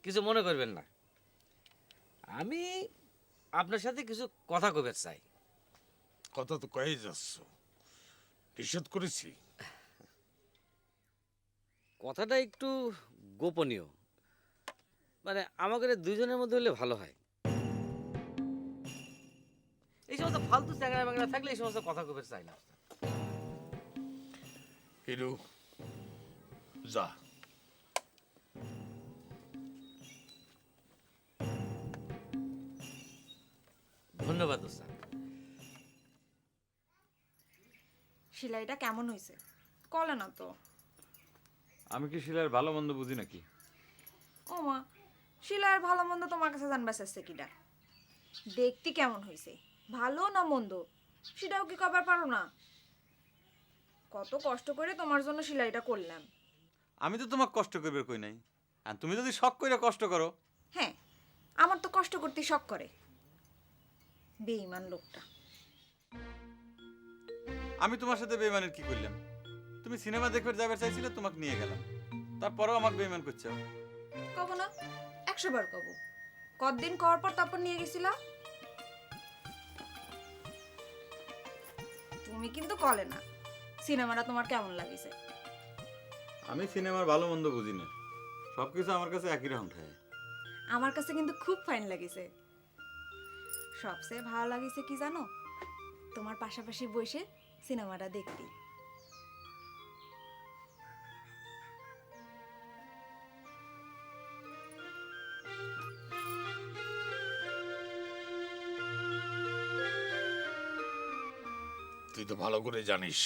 কিছু মনে করবেন না, আমি আপনার সাথে কিছু কথা কইতে চাই। কথা তো কয়ে যাচ্ছ, নিষেধ করেছি? কথাটা একটু গোপনীয়, মানে আমাদের দুইজনের মধ্যে হলে ভালো হয়। এই সমস্ত ফালতু চ্যাংড়া ব্যাংড়া থাকলে এই সমস্ত কথা কইতে চাই না। হিরু, যা। ধন্যবাদ ওস্তাদ। সেলাইটা কেমন হয়েছে কলে না তো? আমি কি শিলার ভালো মন্দ বুঝি নাকি? ও মা, সেলাইয়ের ভালো মন্দ তোমার কাছে জানবার চাচ্ছে কিটা? দেখতে কেমন হয়েছে, ভালো না মন্দ, সেটাও কি কবার পারো না? কত কষ্ট করে তোমার জন্য সেলাইটা করলাম। আমি তো তোমাকে কষ্ট করবে কই নাই, আর তুমি যদি শখ করে কষ্ট করো। হ্যাঁ, আমার তো কষ্ট করতে শখ করে। বেঈমান লোকটা। আমি তোমার সাথে বেইমানের কি করলাম? তুমি সিনেমা দেখতে যাবার চাইছিলে, তোমাকে নিয়ে গেলাম, তারপরেও আমাকে বেইমান করছো। কব না, 100 বার কব। কতদিন করার পর তারপর নিয়ে গেছিলা? তুমি কিন্তু কলে না সিনেমাটা তোমার কেমন লাগিছে? আমি সিনেমার ভালো মন্দ বুঝি না, সবকিছু আমার কাছে একই রকম থাকে। আমার কাছে কিন্তু খুব ফাইন লাগিছে। সবচেয়ে ভালো লাগিছে কি জানো? তোমার পাশাপাশি বসে সিনেমাটা দেখতে। তুই তো ভালো করে জানিস,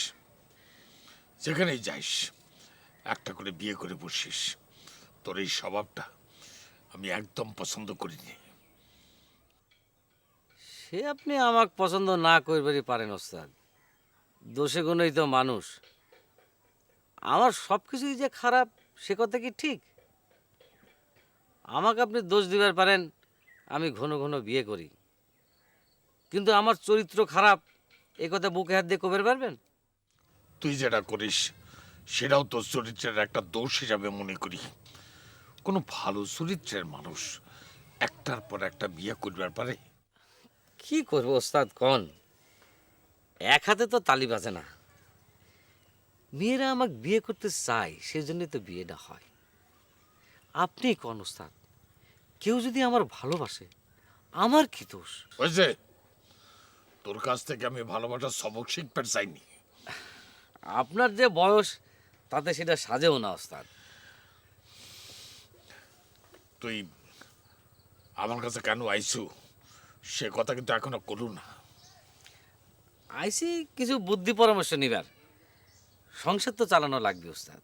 যেখানেই যাইস একটা করে বিয়ে করে বসিস। তোর এই স্বভাবটা আমি একদম পছন্দ করিনি। সে আপনি আমাকে পছন্দ না করবারই পারেন ওস্তাদ, দোষে গুণেই তো মানুষ। আমার সব কিছুই যে খারাপ সে কথা কি ঠিক? আমাকে আপনি দোষ দিবার পারেন আমি ঘন ঘন বিয়ে করি, কিন্তু আমার চরিত্র খারাপ এ কথা বুকে হাত দিয়ে কবের পারবেন? তুই যেটা করিস সেটাও তোর চরিত্রের একটা দোষ হিসাবে মনে করি। কোনো ভালো চরিত্রের মানুষ একটার পর একটা বিয়ে করবার পারে? কি করবো ওস্তাদ কন, এক হাতে তো তালি বাজে না। মেয়েরা আমাকে বিয়ে করতে চায়, সেজন্যই তো বিয়েটা হয়। আপনি কন ওস্তাদ, কেউ যদি আমার ভালোবাসে আমার কি দোষ? ওই যে তোর কাছ থেকে আমি ভালোবাসার সবক শিখতে চাইনি। আপনার যে বয়স তাতে সেটা সাজেও না ওস্তাদ। তুই আমার কাছে কেন আইছু সে কথা কিন্তু এখনো করু না। আইসি কিছু বুদ্ধি পরামর্শ নিবার, সংসার তো চালানো লাগবে ওস্তাদ,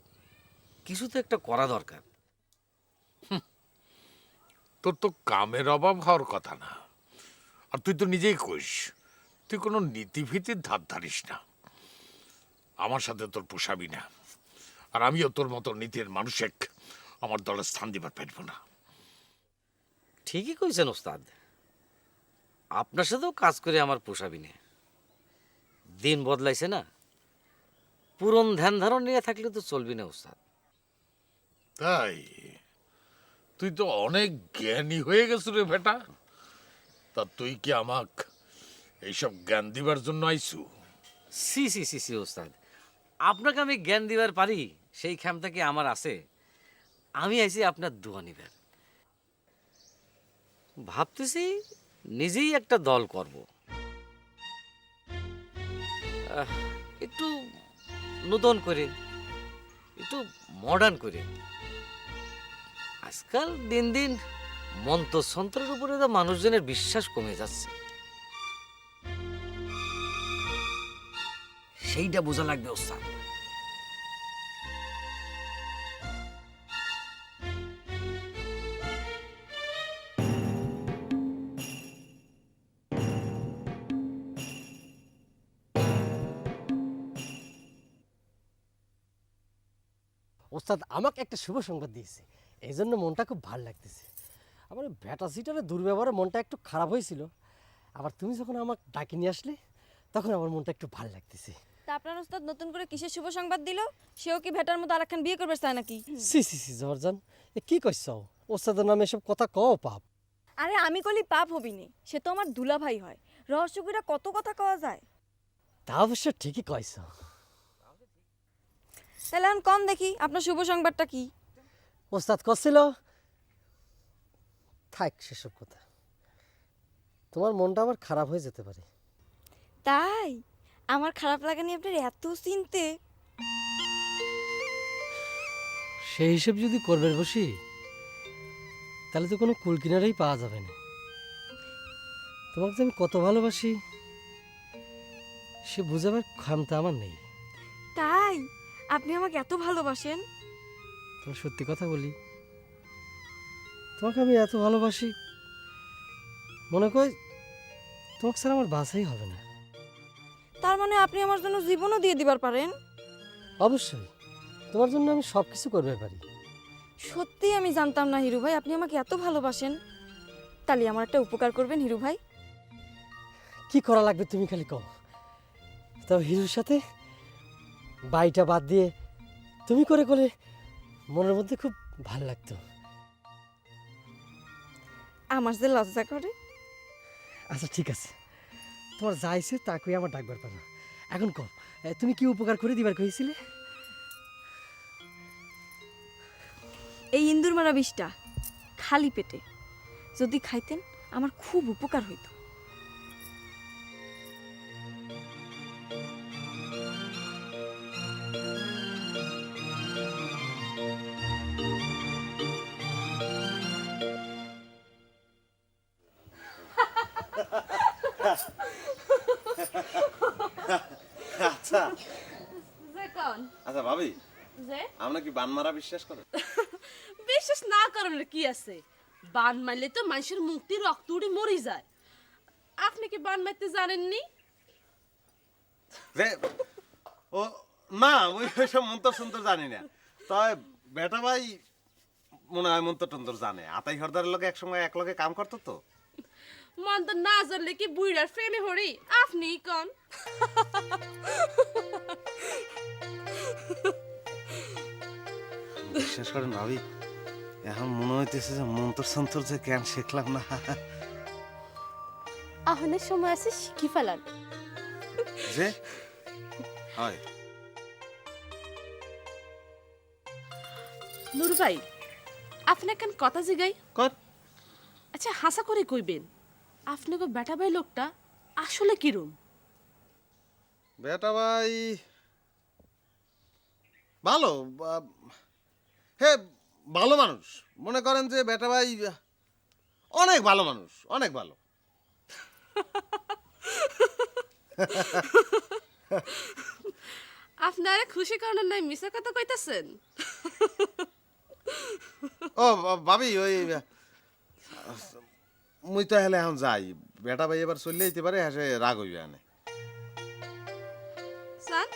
কিছু তো একটা করা দরকার। তোর তো কামের অভাব হওয়ার কথা না, আর তুই তো নিজেই কইস তুই কোনো নীতিভীতির ধার ধারিস না। আমার সাথে তোর পোষাবি না, আর আমিও তোর মতো নীতির মানুষের আমার দলে স্থান দিবার পারবো না। ঠিকই কইছেন ওস্তাদ, আপনার সাথেও কাজ করে আমার পোষাবি না। দিন বদলাইছে না, পুরন ধ্যান ধারণ নিয়ে থাকলে তো চলবি না ওস্তাদ। তাই তুই তো অনেক জ্ঞানী হয়ে গেছ রে বেটা। তা তুই কি আমাক এইসব জ্ঞান দিবার জন্য আইছু? সি সি সি সি ওস্তাদ, আপনাকে আমি জ্ঞান দিবার পারি সেই ক্ষমতা কি আমার আছে? আমি আইছি আপনার দোয়া নিবার। ভাবতেছি নিজেই একটা দল করব, একটু নতুন করে, একটু মডার্ন করে। আজকাল দিন দিন মন্ত্রসন্ত্রের উপরে তো মানুষজনের বিশ্বাস কমে যাচ্ছে, সেইটা বোঝা লাগবে ওস্তাদ। ওস্তাদ আমাকে একটা শুভ সংবাদ দিয়েছে, এই জন্য মনটা খুব ভালো লাগতেছে। আমার ভ্যাটা সিটারের দুর্ব্যবহারে মনটা একটু খারাপ হয়েছিল, আবার তুমি যখন আমাকে ডাকি নিয়ে আসলে তখন আমার মনটা একটু ভালো লাগতেছে। তা আপনার ওস্তাদ নতুন করে কিসের শুভ সংবাদ দিল? সেও কি ভেটার মতো আরেকখান বিয়ে করবে চায় নাকি? সি সি সি জর্জান, এ কি কইছ? ওস্তাদের নামে এসব কথা কও পাপ। আরে আমি কলি পাপ হবিনি, সে তো আমার দুলা ভাই হয়। রহস্য কইরা কত কথা কওয়া যায়। তা অবশ্য ঠিকই কইছ। তাহলে এখন কম দেখি আপনার শুভ সংবাদটা কি? ওস্তাদ করছিল, থাক সেসব কথা। তোমার মনটা আবার খারাপ হয়ে যেতে পারে। তাই আমার খারাপ লাগা নিয়ে আপনার এত চিনতে? সেই হিসেব যদি করবে বসি, তাহলে তো কোনো কুল কিনারেই পাওয়া যাবে না। তোমাকে যে আমি কত ভালোবাসি সে বুঝাবার ক্ষমতা আমার নেই। তাই আপনি আমাকে এত ভালোবাসেন? তোমার সত্যি কথা বলি, তোমাকে আমি এত ভালোবাসি, মনে করি তোমাকে ছাড়া আমার বাঁচাই হবে না। তার মানে আপনি আমার জন্য জীবনও দিয়ে দিবার পারেন? অবশ্যই, তোমার জন্য আমি সব কিছু করবে পারি। সত্যি আমি জানতাম না হিরু ভাই আপনি আমাকে এত ভালোবাসেন। তাহলে আমার একটা উপকার করবেন হিরু ভাই? কি করা লাগবে তুমি খালি কও। তবে হিরুর সাথে বাড়িটা বাদ দিয়ে তুমি করে করে মনের মধ্যে খুব ভালো লাগতো। আমার যে লজ্জা করে। আচ্ছা ঠিক আছে, তোমার যা ইচ্ছে তা কই আমার ডাকবার পারো। এখন কও, তুমি কি উপকার করে দিবার কইছিলে? এই ইন্দুর মারা বিষটা খালি পেটে যদি খাইতেন আমার খুব উপকার হইতো। আচ্ছা কোন আচ্ছা ভাবি, যে আমরা কি বান মারা বিশ্বাস করেন? বিশ্বাস না করার কি আছে? বান মারলে তো মানুষের মুক্তি রক্ত উড়ে মরে যায়। আপনি কি বান মারতে জানেননি? যে ও না, ওই ওইসব মন্তর সন্তর জানি না। তবে বেটা ভাই মনে হয় মন্তর টন্তর জানে। আতাই হরদারের লোকে একসময় এক লগে কাম করতো তো। মন তো না জানলে কি বুইড়ার প্রেমে হরি? আপনি কোন বিশ্বাস করেন ভাবি, এখন মনে হইতেছে যে মন্তর সন্তর যে জ্ঞান শিখলাম না। আহনের সময় আছে শিখি ফেলার। যে হয় নুর ভাই, আপনি কেন কথা জিগাই? কর আচ্ছা হাসা করে কইবেন, আপনাকে বেটা ভাই লোকটা আসলে কিরম? বেটা ভাই ভালো, হে ভালো মানুষ। মনে করেন যে বেটা ভাই অনেক ভালো মানুষ, অনেক ভালো। আপনারা খুশি করার নাই মিছা কথা কইতাছেন? ও ভাবি, ওই মুই তো হেলে এখন যাই। বেটা ভাই এবার চললে যেতে পারে, হ্যাঁ রাগ হইবে আনে। স্যার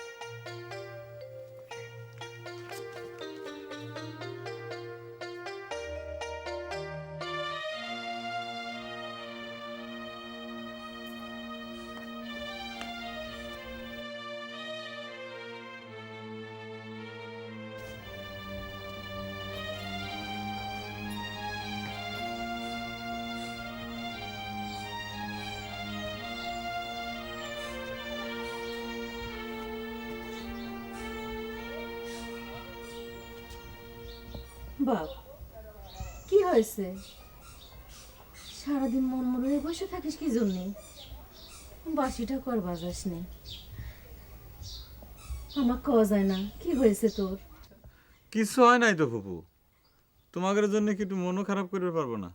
বাপ, কি হয়েছে? সারাদিন মন মনে হয়ে বসে থাকিস কি জন্যে? বাসিটা কর বাজাস নে। আমার কওয়া যায় না কি হয়েছে তোর? কিছু হয় নাই তো ফুপু, তোমাদের জন্য কি একটু মনও খারাপ করতে পারবো না?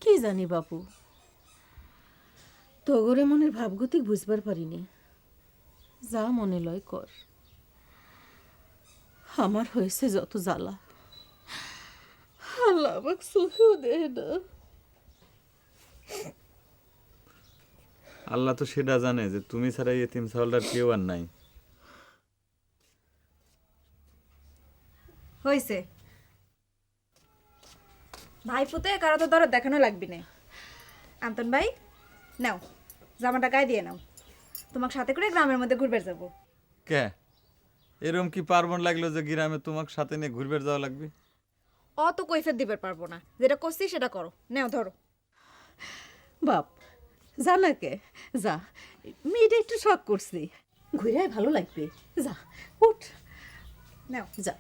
কি জানি বাপু, তোগরে মনের ভাবগতিক বুঝবার পারিনি। যা মনে লয় কর। আমার হয়েছে যত জ্বালা, আল্লাহ আমাকে সুখেও দেয় না। আল্লাহ তো সেটা জানে যে তুমি ছাড়া এই এতিম ছাওয়ালটার কেউ আর নাই। হয়েছে ভাই পুতে কারো তো দরদ দেখানো লাগবে না। আন্তন ভাই নাও, জামাটা গায়ে দিয়ে নাও, তোমাকে সাথে করে গ্রামের মধ্যে ঘুরবে যাবো। কে এরম কি পার্বণ লাগলো যে গ্রামে তোমাকে সাথে নিয়ে ঘুরবে যাওয়া লাগবে? অত কৈফিয়ত দিতে পারবো না, যেটা করছি সেটা করো, নেও ধরো। বাপ জানাকে যা, মেয়েটা একটু শখ করছি, ঘুরে ভালো লাগবে, যা উঠ নেও। যা।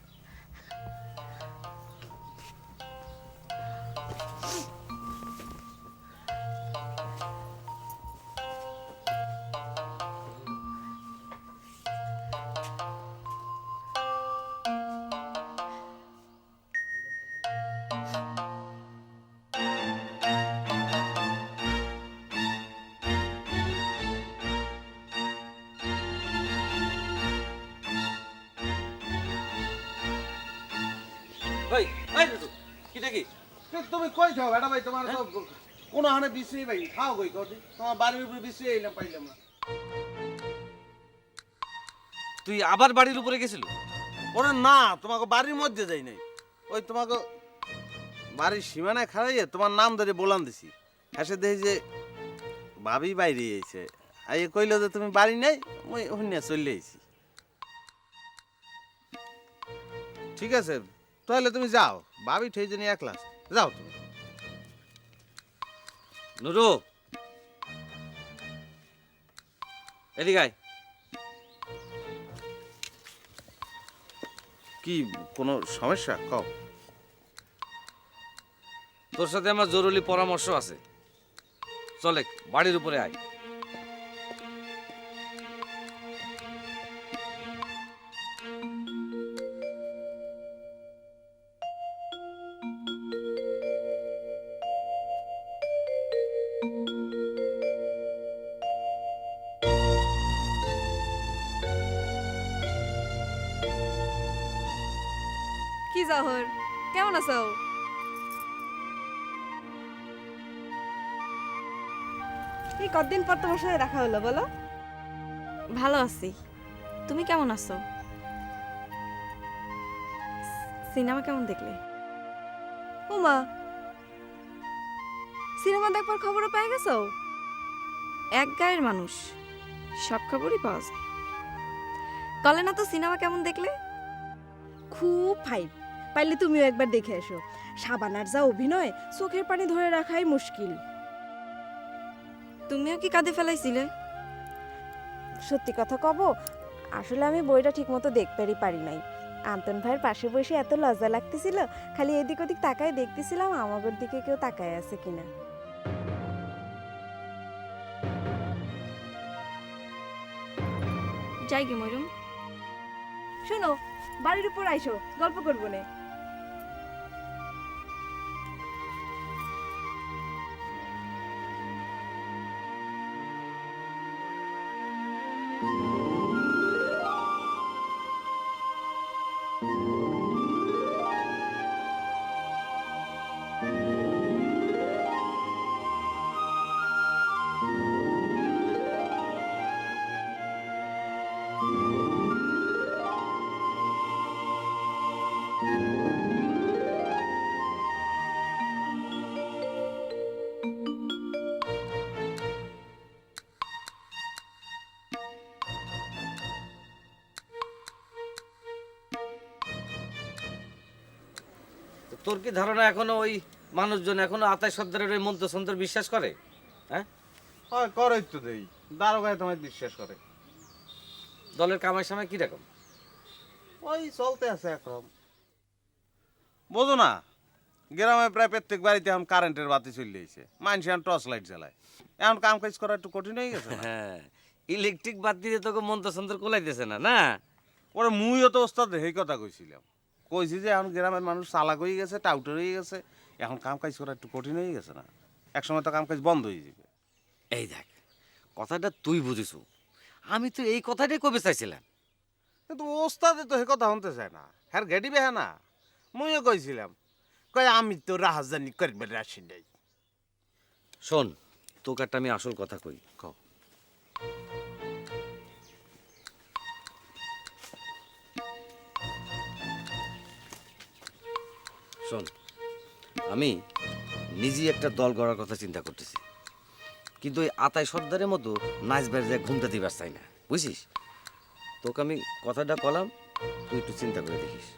ভাই এই দুটো কিটা কি তুমি কই যাও বেটা ভাই? তোমার তো কোনো হানে বিশ্রী ভাই খাও কই কদি, তোমার বাড়ির উপরে বিশ্রী এলাম পাইলাম না। তুই আবার বাড়ির উপরে গেছিল? ওরে না, তোমাকে বাড়ির মধ্যে যাই নাই, ওই তোমাকে বাড়ির সীমানায় খাড়াইয়ে তোমার নাম ধরে বলান দিছি। এসে দেখি যে ভাবি বাইরে এসে আইয়ে কইল যে তুমি বাড়ি নাই, মুই হইনা চলে আইছি। ঠিক আছে তাহলে তুমি যাও, ভাবি ঠেই জানি একলা আছে। যাও তুমি। নুরু এদিকে আয়। কি কোনো সমস্যা কও? তোর সাথে আমার জরুরি পরামর্শ আছে, চলে বাড়ির উপরে আয়। কি জহর, কেমন আছো? এই কতদিন পর তোমার সাথে দেখা হলো বলো। ভালো আছি, তুমি কেমন আছো? সিনেমা কেমন দেখলে? উমা, সিনেমা দেখবার খবরও পেয়ে গেছো? এক গায়ের মানুষ, সব খবরই পাওয়া যায়। কলে না তো সিনেমা কেমন দেখলে? খুব ফাইন, পাইলে তুমিও একবার দেখে এসো। শাবানার যা অভিনয়, চোখের পানি ধরে রাখাই মুশকিল। তুমিও কি কাঁদে ফেলাইছিলে? সত্যি কথা কব, আসলে আমি বইটা ঠিকমতো দেখতেই পারি নাই। আন্তন ভাইয়ের পাশে বসে এত লজ্জা লাগতেছিল, খালি এদিক ওদিক তাকায় দেখতেছিলাম আমাদের দিকে কেউ তাকায় আছে কিনা। যাই গে ময়ূরম। শোনো, বাড়ির উপর আইসো, গল্প করবো নে। তোর কি ধারণা এখনো ওই মানুষজন এখনো আতাই সর্দারের ওই মন্ত্রসন্ত্র বিশ্বাস করে? হ্যাঁ, হয় করই তো দেই, দারোগায় তোমায় বিশ্বাস করে। দলের কামাই সামাই কিরকম? ওই চলতে আছে একরকম। বোঝো না, গ্রামে প্রায় প্রত্যেক বাড়িতে এখন কারেন্টের বাতি চলে এসে, মানুষ এখন টর্চ লাইট জ্বালায়। এখন কাম কাজ করা একটু কঠিন হয়ে গেছে না? হ্যাঁ, ইলেকট্রিক বাদ দিয়ে তোকে মন্ত্রসন্ত্র কোলাইতেছে না না? ওরা মুইও তো ওস্তাদ এই কথা কইছিলাম, কইছি যে এখন গ্রামের মানুষ চালাক হয়ে গেছে, টাউটার হয়ে গেছে, এখন কাম কাজ করা একটু কঠিন হয়ে গেছে না? একসময় তো কাম কাজ বন্ধ হয়ে যাবে। এই দেখ, কথাটা তুই বুঝিস, আমি তো এই কথাটাই কবে চাইছিলাম। কিন্তু ওস্তাদে তো হে কথা শুনতে চায় না, হ্যাঁ গেডি বেহা না। মুইও কইছিলাম, কয় আমি তো রাহাজানি করবে আসি নাই। শোন, তোকে একটা আমি আসল কথা কই। কও। শোন, আমি নিজেই একটা দল গড়ার কথা চিন্তা করতেছি, কিন্তু ওই আতাই সর্দারের মতো নাচ বেড়ে ঘুমতে দিবার চাই না, বুঝিস? তোকে আমি কথাটা কলাম, তুই একটু চিন্তা করে দেখিস।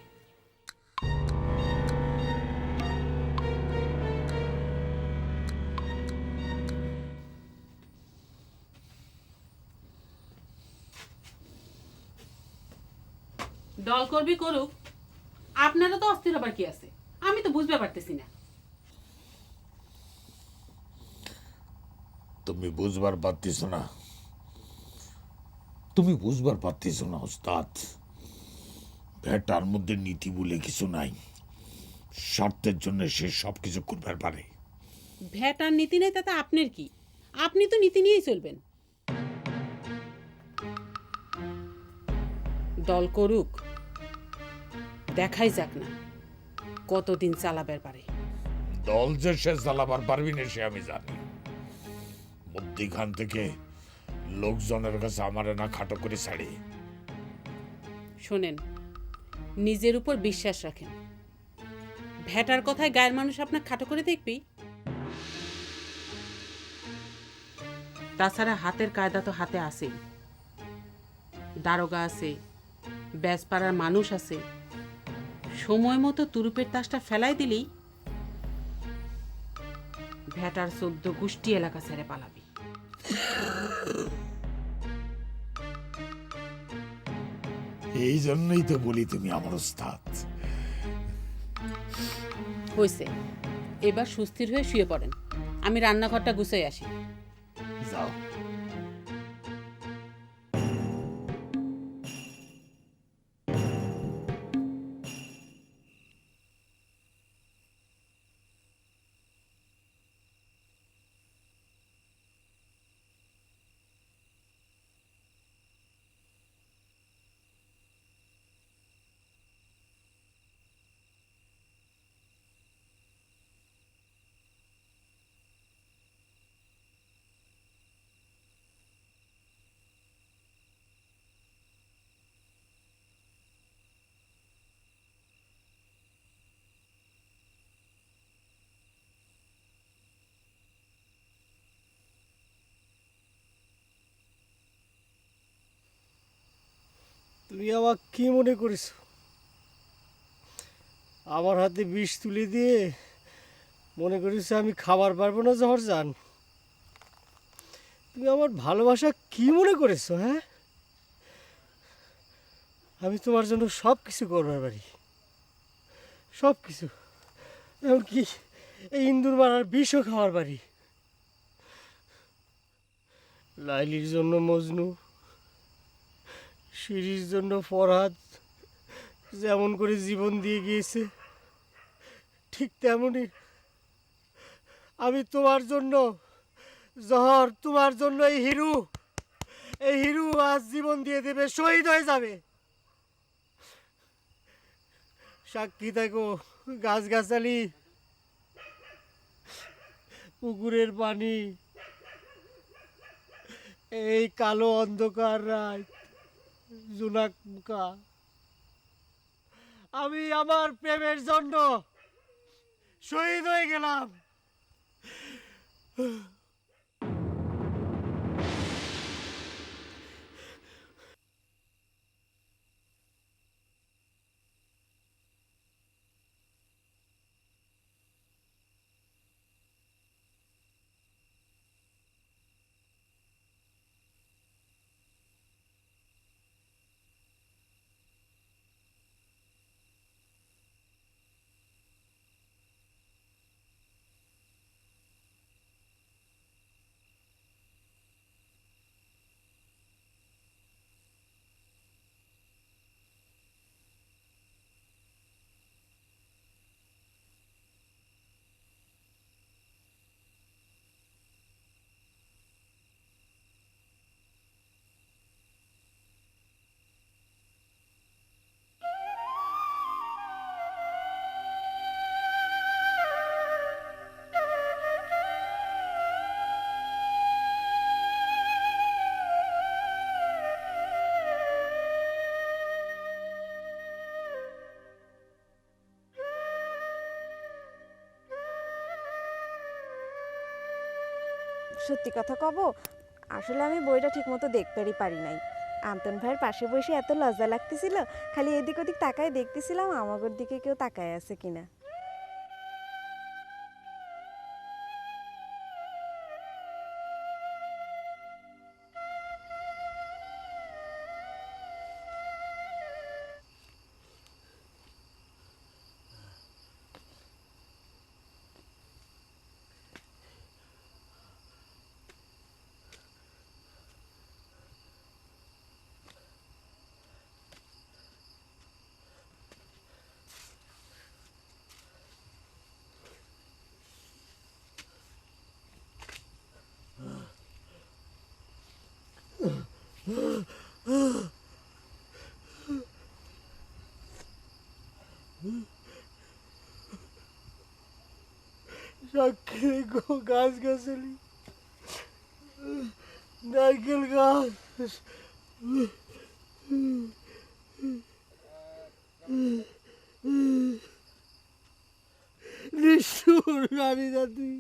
দল করবি করুক, আপনারা তো অস্থির হবার কি আছে? আমি তো বুঝতে পারতেছি না। তুমি বুঝবার পারতিস না, তুমি বুঝবার পারতিস না ওস্তাদ। ভেটার মধ্যে নীতি বলে কিছু নাই, স্বার্থের জন্য সে সব কিছু করবার পারে। ভ্যাট আর নীতি নেই তাতে আপনার কি? আপনি তো নীতি নিয়েই চলবেন। দল করুক, দেখাই যাক না কতদিন চালাবার পারে। দল যে সে চালাবার পারবি না সে আমি জানি। মধ্যিখান থেকে লোকজনের কাছে আমারে না খাটো করে ছাড়ি। শোনেন, নিজের উপর বিশ্বাস রাখেন। ভ্যাটার কথায় গায়ের মানুষ আপনার খাটো করে দেখবি? তাছাড়া হাতের কায়দা তো হাতে আছে, দারোগা আছে, ব্যাসপাড়ার মানুষ আছে। সময় মতো তুরুপের তাসটা ফেলাই দিলেই ভ্যাটার 14 গোষ্ঠী এলাকা ছেড়ে পালাবি। এই জন্যই তো বলি তুমি আমার ওস্তাদ। হয়েছে, এবার সুস্থির হয়ে শুয়ে পড়েন, আমি রান্নাঘরটা গুছিয়ে আসি। যাও। তুমি আমার কি মনে করিস? আমার হাতে বিষ তুলে দিয়ে মনে করিস আমি খাবার পারবো না জহরজান? তুমি আমার ভালোবাসা কি মনে করেছো? হ্যাঁ, আমি তোমার জন্য সব কিছু করবার পারি, সব কিছু, এমনকি এই ইন্দুর মারার বিষও খাওয়ার পারি। লাইলির জন্য মজনু, সিঁড়ির জন্য ফরহাদ যেমন করে জীবন দিয়ে গিয়েছে, ঠিক তেমনই আমি তোমার জন্য, জহর, তোমার জন্য এই হিরু আজ জীবন দিয়ে দেবে, শহীদ হয়ে যাবে। সাক্ষী থাকো, গাছগাছালি, পুকুরের পানি, এই কালো অন্ধকার রাত, জোনাক মুখা, আমি আমার প্রেমের জন্য শহীদ হয়ে গেলাম। সত্যি কথা কব, আসলে আমি বইটা ঠিকমতো দেখতেই পারি নাই। আন্তন ভাইয়ের পাশে বসে এত লজ্জা লাগতেছিল, খালি এদিক ওদিক তাকায় দেখতেছিলাম আমাগোর দিকে কেউ তাকায় আছে কিনা। সাক্ষী রেখো গাছ গাছালি, নারকেল গাছ, নিষ্ঠুর নারী জাতি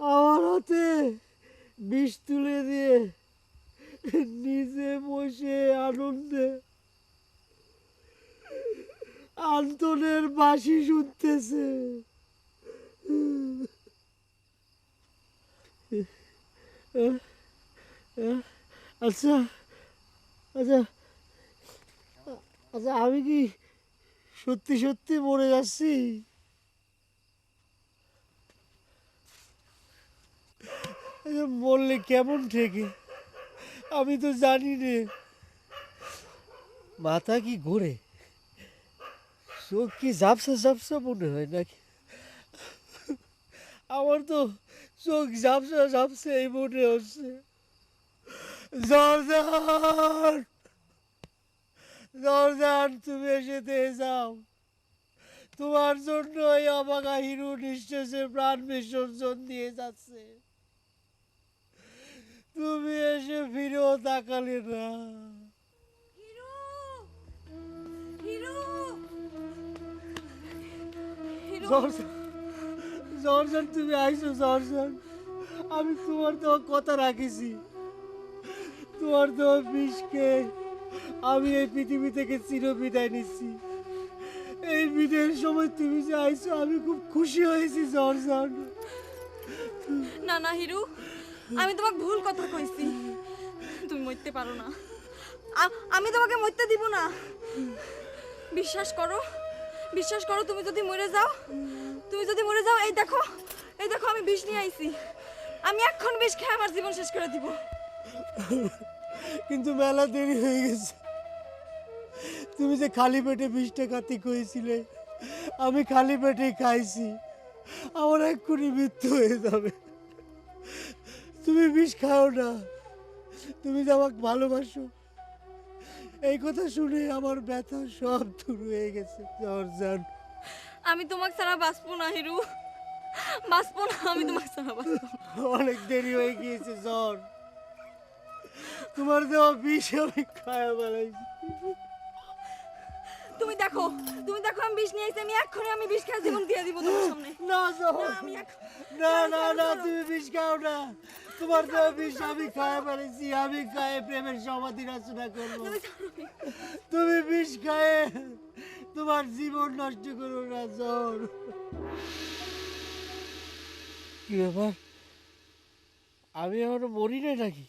আমার হাতে বিষ তুলে দিয়ে নিজে বসে আনন্দে আন্তনের বাঁশি শুনতেছে। আচ্ছা আচ্ছা আচ্ছা, আমি কি সত্যি সত্যি মরে যাচ্ছি? আচ্ছা, বললে কেমন ঠেকে আমি তো জানি রে। মাথা কি ঘুরে, চোখ কি ঝাপসা ঝাপসা মনে হয় নাকি? আমার তো চোখ ঝাপসা ঝাপসা এই মনে হচ্ছে। জর্দান, জর্দান, তুমি এসে দিয়ে যাও। তোমার জন্য এই অবাগা হিরু নিঃশেষে প্রাণ বিসর্জন দিয়ে যাচ্ছে। তুমি এসে ফিরেও তাকালে না। জর্দান, জর্দান, তুমি আইসো জর্দান। আমি তোমার দেওয়া কথা রাখিছি। তোমার দেওয়া বিষকে আমি এই পৃথিবী থেকে চিরবিদায় নিচ্ছি। এই বিদায়ের সময় তুমি যে আইসো আমি খুব খুশি হয়েছি জর্দান। না না হিরু, আমি তোমাকে ভুল কথা কইছি। তুমি মরতে পারো না, আমি তোমাকে মরতে দিব না। বিশ্বাস করো, বিশ্বাস করো, তুমি যদি মরে যাও, তুমি যদি মরে যাও, এই দেখো, এই দেখো, আমি বিষ নিয়ে আইছি। আমি এখন বিষ খেয়ে আমার জীবন শেষ করে দিব। কিন্তু মেলা দেরি হয়ে গেছে। তুমি যে খালি পেটে বিষটা খাতে কইছিলে, আমি খালি পেটেই খাইছি। আমার এক্ষুনি মৃত্যু হয়ে যাবে। তুমি বিষ খাও না, তুমি যে আমাকে ভালোবাসো, এই কথা শুনে আমার ব্যথা সব দূর হয়ে গেছে জর্দান। আমি তোমাকে ছাড়া বাঁচবো না হিরু, বাঁচবো না, আমি তোমাকে ছাড়া বাঁচবো না। অনেক দেরি হয়ে গিয়েছে জ্বর। তোমার দেওয়া বিষ আমি খায়া বেড়াইছি। তুমি দেখো, তুমি দেখো, আমি বিষ নিয়ে আইছি। আমি এক্ষুনি আমি বিষ খেয়ে জীবন দিয়ে দিব তোমার সামনে। না জ্বর, আমি না না না, তুমি বিষ খাও না। তোমার দেওয়া বিষ আমি খায়া বেড়াইছি। আমি খায়ে প্রেমের সমাধি রচনা করবো। তুমি বিষ খায়ে তোমার জীবন নষ্ট করো না জ্বর। কি ব্যাপার, আমি এখনো মরি নাই নাকি?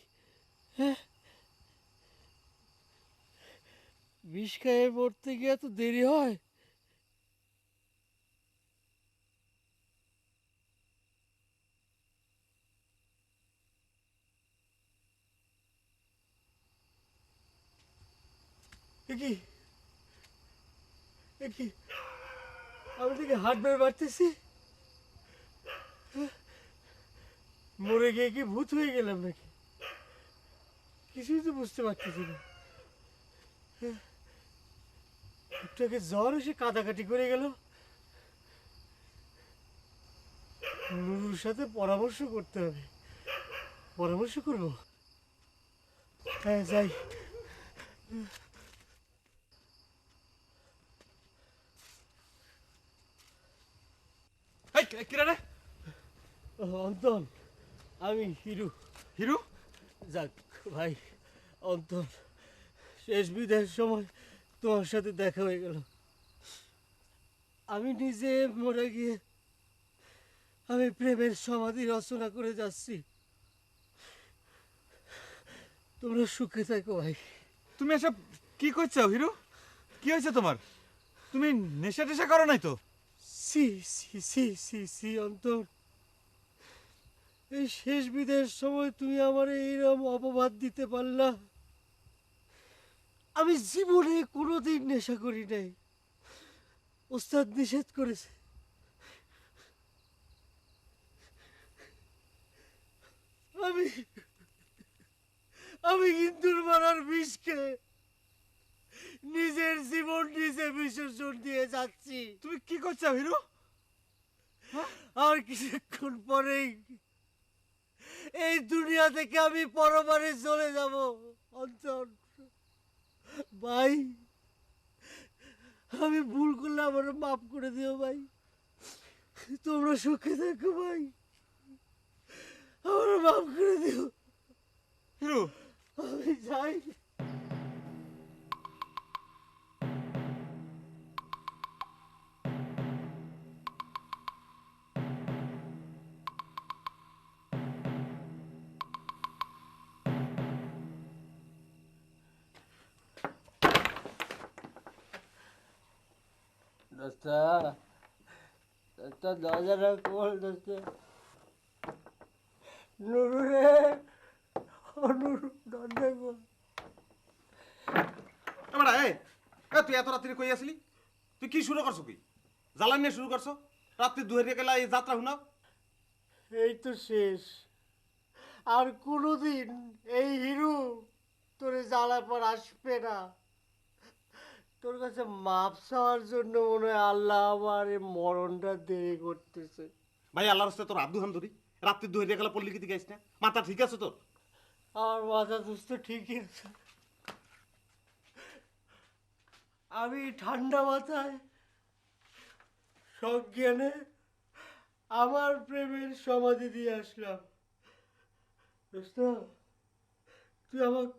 হ্যাঁ, বিষ খেয়ে মরতে গিয়ে এত দেরি হয়? কি কি আমি থেকে হাত বের বাড়তেছি? মরে গিয়ে কি ভূত হয়ে গেলাম নাকি? কিছুই তো বুঝতে পারতেছি না। একটুকে জ্বর এসে কাটাকাটি করে গেল। নুরুর সাথে পরামর্শ করতে হবে। পরামর্শ করব? হ্যাঁ, যাই। অন্তন, আমি হিরু। হিরু, যাক ভাই অন্তন, শেষ বিদায়ের সময় তোমার সাথে দেখা হয়ে গেল। আমি নিজে মরে গিয়ে আমি প্রেমের সমাধি রচনা করে যাচ্ছি। তোমরা সুখে থাকো ভাই। তুমি এসব কি করছো হিরু? কি হয়েছে তোমার? তুমি নেশা টেশা করো নাই তো? সি সি সি সি সি অন্তর, এই শেষ বিদায়ের সময় তুমি আমার এইরকম অপবাদ দিতে পারলা? আমি জীবনে কোনোদিন নেশা করি নাই। ওস্তাদ নিষেধ করেছে। আমি আমি ইন্দুর মারার বিষ খেয়ে নিজের জীবন নিজে বিসর্জন দিয়ে যাচ্ছি। তুমি কি করছো হিরু? আর কিছুক্ষণ পরেই এই দুনিয়া থেকে আমি পরমারে চলে যাব। অঞ্চল ভাই, আমি ভুল করলে আমার মাফ করে দিও ভাই। তোমরা সুখে থাকো ভাই, আমার মাফ করে দিও। হিরু আমি যাই। দোস্তা, দোস্তা দরজাটা খোল দোস্তা। নুরু রে, ও নুরু, দরজা খোল। এবার তুই এত রাত্রি কই আসলি? তুই কি শুরু করছো? কি জ্বালান নিয়ে শুরু করছো? রাত্রি দুহের গেলা এই যাত্রা শুনাও। এই তো শেষ। আর কোনোদিন এই হিরু তোরে জ্বালা পর আসবে না। তোর কাছে মাপ চাওয়ার জন্য মনে হয় আল্লাহ আমার এই মরণটা দেরি করতেছে। ভাই আল্লাহর রাস্তায় তোর আব্দু হান ধরি রাত্রি দুহের গেলা পল্লী কিতে গাইস না? মাথা ঠিক আছে তোর? আমার মাথা দুস্থ ঠিকই আছে। আমি ঠান্ডা মাথায় সজ্ঞানে আমার প্রেমের সমাধি দিয়ে আসলাম। দোস্ত, তুই আমাকে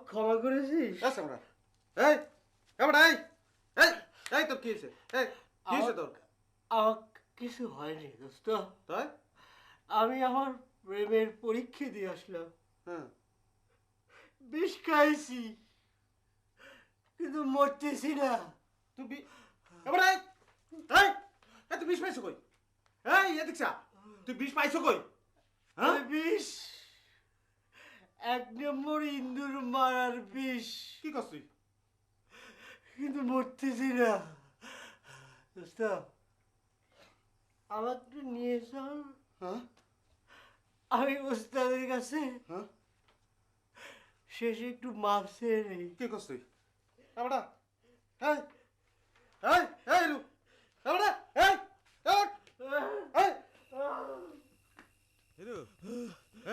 ক্ষমা করেছিস? আচ্ছা আমরা এই এবার এই এই এই তোর কি হয়েছে? এই কি হয়েছে তোর? আমার কিছু হয়নি দোস্ত। তাই? আমি আমার প্রেমের পরীক্ষা দিয়ে আসলাম। হ্যাঁ, বিষ খাইছি কিন্তু মরতেছি না। তুই এবার এই এই এই তুই বিষ পাইছো কই? এই এদিকছা, তুই বিষ পাইছো কই? হ্যাঁ, বিষ, 1 নম্বর ইন্দুর মারার বিষ। কি করছিস? কিন্তু মরতেছি না। দোস্ত, আমার একটু নিয়ে চল। হ্যাঁ আমি ওস্তাদের কাছে হ্যাঁ, শেষে একটু মাপ চেয়ে নেই। কি করছিস? এবার এই এই এই রু এবার এই এই হিরু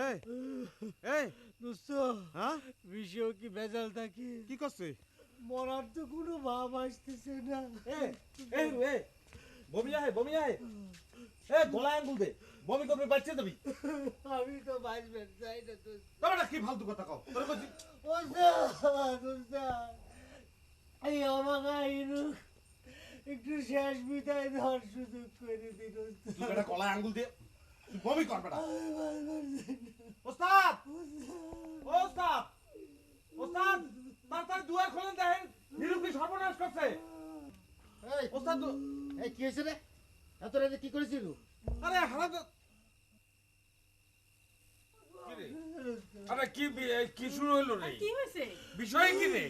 এই এই দোস্ত, হ্যাঁ বিষেও কি ভেজাল থাকে? কি করছিস? মরার তো কোনো ভাব আসতেছে না। বমি আয় গলায় আঙ্গুল দে, বমি করবে বাচ্চা দেবি। আমি তো বাঁচবেন চাই না দোস্ত। তোরা কি ফালতু কথা কও? তোরা কইছিস এই আমাকে একটু শেষ বিদায় দেওয়ার সুযোগ করে দিন। তুই বেটা গলায় আঙ্গুল দে, তুই বমি কর বেটা। ওস্তাদ ওস্তাদ ওস্তাদ, তাড়াতাড়ি দুয়ার খোলেন, দেখেন হিরু কি সর্বনাশ করছে। এই ওস্তাদ এই কি হয়েছে রে? এত রাতে কি করেছিল? আরে হারাম। আরে কি শুরু হইলো রে? কি হয়েছে? বিষয় কি রে?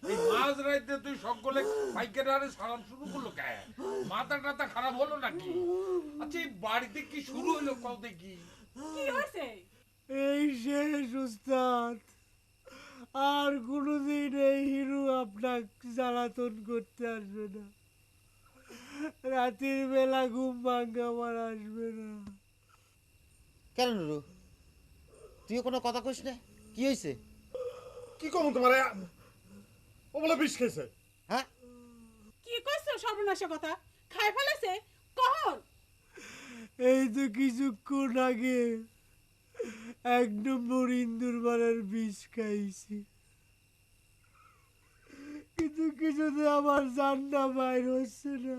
এই মাঝ রাইতে তুই সকলে পাইকারি হারে সালাম শুরু করলো কেন? মাথা টাথা খারাপ হলো নাকি? আচ্ছা এই বাড়িতে কি শুরু হইলো কও দেখি? কি হয়েছে? এই শেষ উস্তাদ, আর কোনোদিন এই হিরু আপনার জ্বালাতন করতে আসবে না। রাতের বেলা ঘুম ভাঙ্গা আমার আসবে না। কেন নুরু, তুই কোনো কথা কইস না? কি হয়েছে? কি কম তোমার? ও বলে বিষ খেয়েছে। হ্যাঁ, কি কইছো সর্বনাশের কথা? খাই ফেলেছে কখন? এই তো কিছুক্ষণ আগে 1 নম্বর ইন্দুর মারার বিষ খাইছি, কিন্তু কিছুতে আমার জানটা বাইর হচ্ছে না।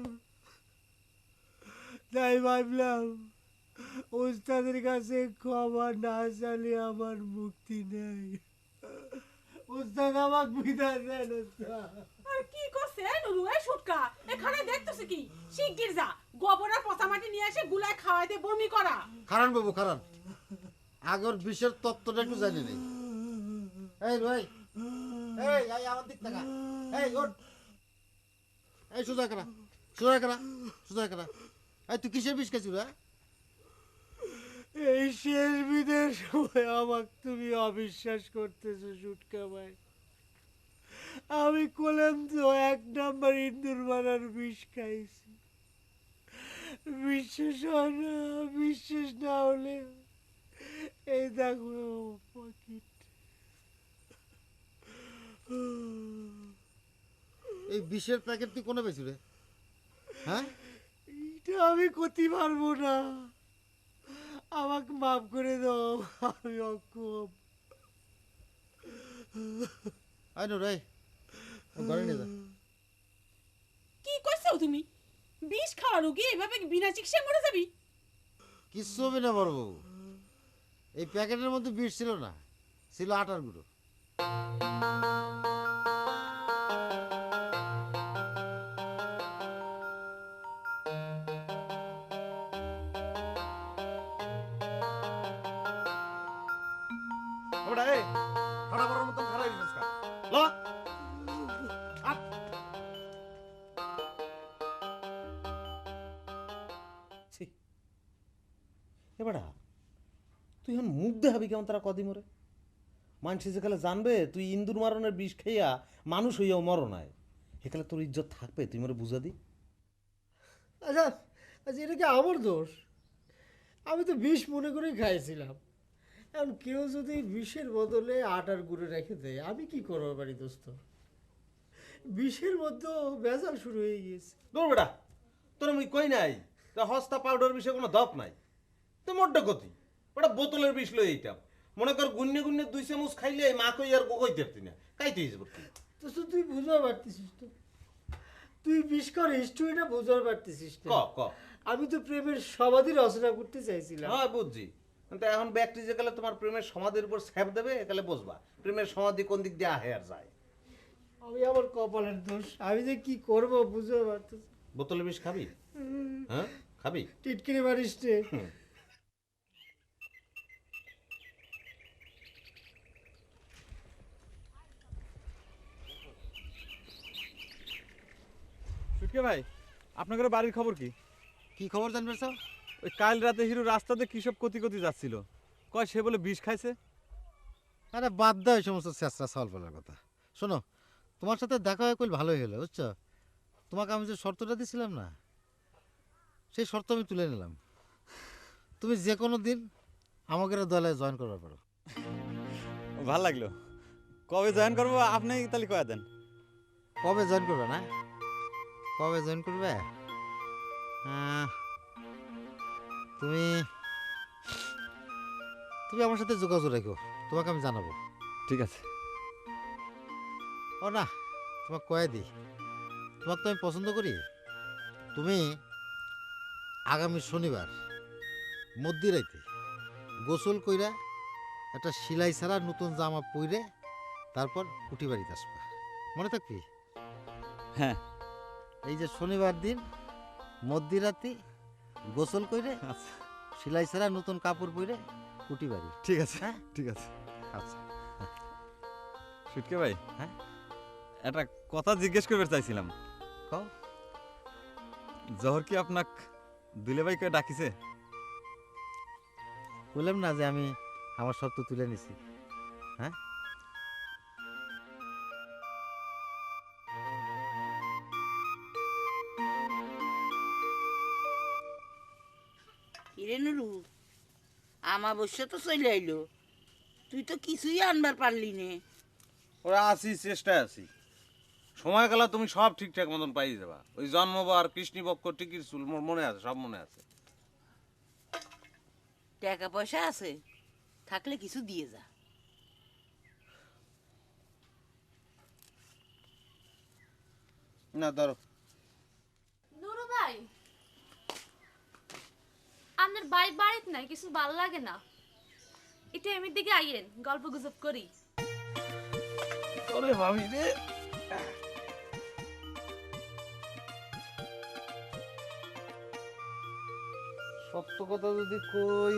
তাই ভাবলাম ওস্তাদের কাছে ক্ষমা না চাইলে আমার মুক্তি নেই। ওস্তাদ আমাকে বিদায় দেন ওস্তাদ। আর কি করছে নুরু? এই সুটকা এখানে দেখতেছ কি? শিগগির যা, গোবরের পচা মাটি নিয়ে এসে গুলায় খাওয়াইতে বমি করা। খারান বাবু খারান, আগর বিষের তত্ত্বটা একটু জানি নেই। এই ভাই, এই আমার দিক টাকা, এই ওঠ, এই সোজা করা, সোজা করা, সোজা করা। এই তুই কিসের বিষ খাইছিস রে? এই শেষ বিদেশ আমাকে তুমি অবিশ্বাস করতেছো সুটকা ভাই। আমি কলম তো 1 নাম্বার ইন্দুর মারার বিষ খাইছি। বিশ্বাস হয় না, বিশ্বাস না হলে এই দেখো পকেট। এই বিষের প্যাকেট তুই কোনে পেয়েছি রে? হ্যাঁ, এটা আমি করতে পারবো না, আমাকে মাফ করে দাও, আমি অক্ষম। আই নো রে, ঘরে নিয়ে যা। কি কইছো তুমি? বিষ খাওয়া রোগী এভাবে বিনা চিকিৎসায় মরে যাবি? কিচ্ছু হবে না বড়বাবু, এই প্যাকেটের মধ্যে বিষ ছিল না, ছিল আটার গুঁড়ো। ওটা এই খাড়া করার মতন খাড়াই দিছিস কা? ল আপ। এবারা তুই এখন মুখ দেখাবি কেমন তারা কদি মরে? মানুষ যেকালে জানবে তুই ইন্দুর মারণের বিষ খাইয়া মানুষ হইয়াও মর নাই, সেকালে তোর ইজ্জত থাকবে? তুই মরে বুঝা দি। আচ্ছা আচ্ছা, এটা কি আমার দোষ? আমি তো বিষ মনে করেই খাইছিলাম। এখন কেউ যদি বিষের বদলে আটার গুঁড়ো রেখে দেয়, আমি কি করবো পারি দোস্ত? বিষের মধ্যেও ভেজাল শুরু হয়ে গিয়েছে। দৌড় বেটা, তোর আমি কই নাই হস্তা পাউডার বিষয়ে কোনো দপ নাই। তো মোটটা গতি ওটা বোতলের বিষ লই এইটাম, মনে কর গুন্নে গুন্নে 2 চামচ খাইলে মা কই আর কই দেখতি না, খাইতে হইছে বলতি। দোস্ত তুই বুঝতে পারতেছিস তো? তুই বিষ কর হিস্ট্রিটা বুঝতে পারতেছিস ক না? ক আমি তো প্রেমের সমাধি রচনা করতে চাইছিলাম। হ্যাঁ বুঝছি, কিন্তু এখন ব্যক্তি যেকালে তোমার প্রেমের সমাধির উপর ছ্যাপ দেবে, একালে বুঝবা প্রেমের সমাধি কোন দিক দিয়ে আহে আর যায়। আমি আমার কপালের দোষ, আমি যে কি করব বুঝতে পারতেছি। বোতলের বিষ খাবি? হ্যাঁ খাবি? টিটকিরি মারিস রে। সুটকে ভাই, আপনাদের বাড়ির খবর কি? কি খবর জানবে স্যার? ওই কাল রাতে হিরো রাস্তাতে কি সব কতি যাচ্ছিল, কয় সে বলে বিষ খাইছে। আরে বাদ দাও এই সমস্ত চেষ্টা সলভ করার কথা। শোনো, তোমার সাথে দেখা হয়ে কইল ভালোই হলো, বুঝছো? তোমাকে আমি যে শর্তটা দিছিলাম না, সেই শর্ত আমি তুলে নিলাম। তুমি যে কোনো দিন আমাদের দলে জয়েন করতে পারো। ভাল লাগলো। কবে জয়েন করবো আপনি তাহলে কয়ে দেন। কবে জয়েন করবে না? কবে জয়েন করবে? তুমি তুমি আমার সাথে যোগাযোগ রাখো, তোমাকে আমি জানাবো। ঠিক আছে। ও না, তোমাকে কয়ে দিই, তোমাকে তো আমি পছন্দ করি। তুমি আগামী শনিবার মধ্যরাইতে গোসল কইরা একটা সিলাই ছাড়া নতুন জামা পইরে তারপর কুটি বাড়িতে আসবা, মনে থাকবি? হ্যাঁ। এই যে শনিবার দিন মধ্যরাতে গোসল কইরে আচ্ছা সিলাই ছাড়া নতুন কাপড় পইরে কুটি বাড়ি। ঠিক আছে। হ্যাঁ ঠিক আছে। আচ্ছা। সুটকে ভাই, হ্যাঁ একটা কথা জিজ্ঞেস করতে চাইছিলাম। কও। জহর কি আপনাক দুলে ভাইকে ডাকিছে? বললাম না যে আমি আমার শর্ত তুলে নিছি। হ্যাঁ কিরে নুরু, আমাবস্যা তো চলে আইলো, তুই তো কিছুই আনবার পারলি নে। ওরা আছি, চেষ্টায় আছি। সময় গেলে তুমি সব ঠিকঠাক মতন পাই যাবা। ওই জন্মবার কৃষ্ণপক্ষ টিকির চুল মোর মনে আছে, সব মনে আছে। টাকা পয়সা আছে, থাকলে কিছু দিয়ে যা। না ধরো। নুরু ভাই, আপনার বাইক বাড়িতে নাই, কিছু ভাল লাগে না, একটু এমির দিকে আইয়েন, গল্প গুজব করি। ওরে ভাবি রে, সত্য কথা যদি কই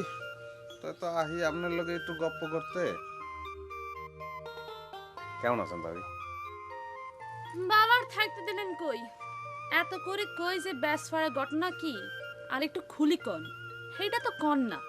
তা তো আহি আপনার লগে একটু গপ্প করতে। কেমন আছেন ভাবি? বাবার থাকতে দিলেন কই? এত করে কই যে ব্যাস ফাড়া ঘটনা কি, আর একটু খুলি কন, সেইটা তো কন না।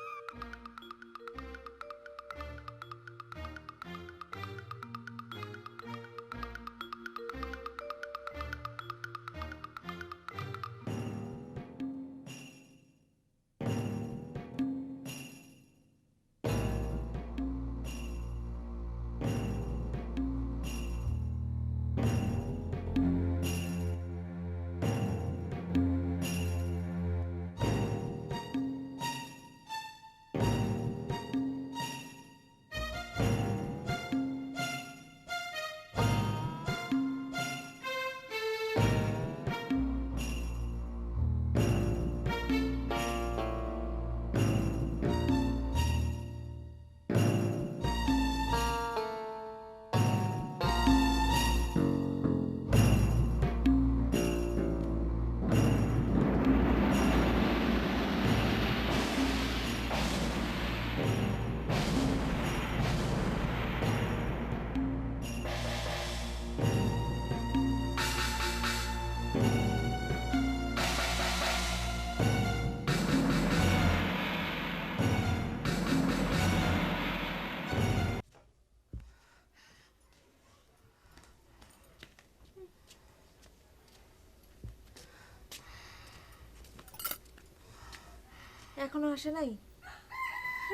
এখনো আসে নাই?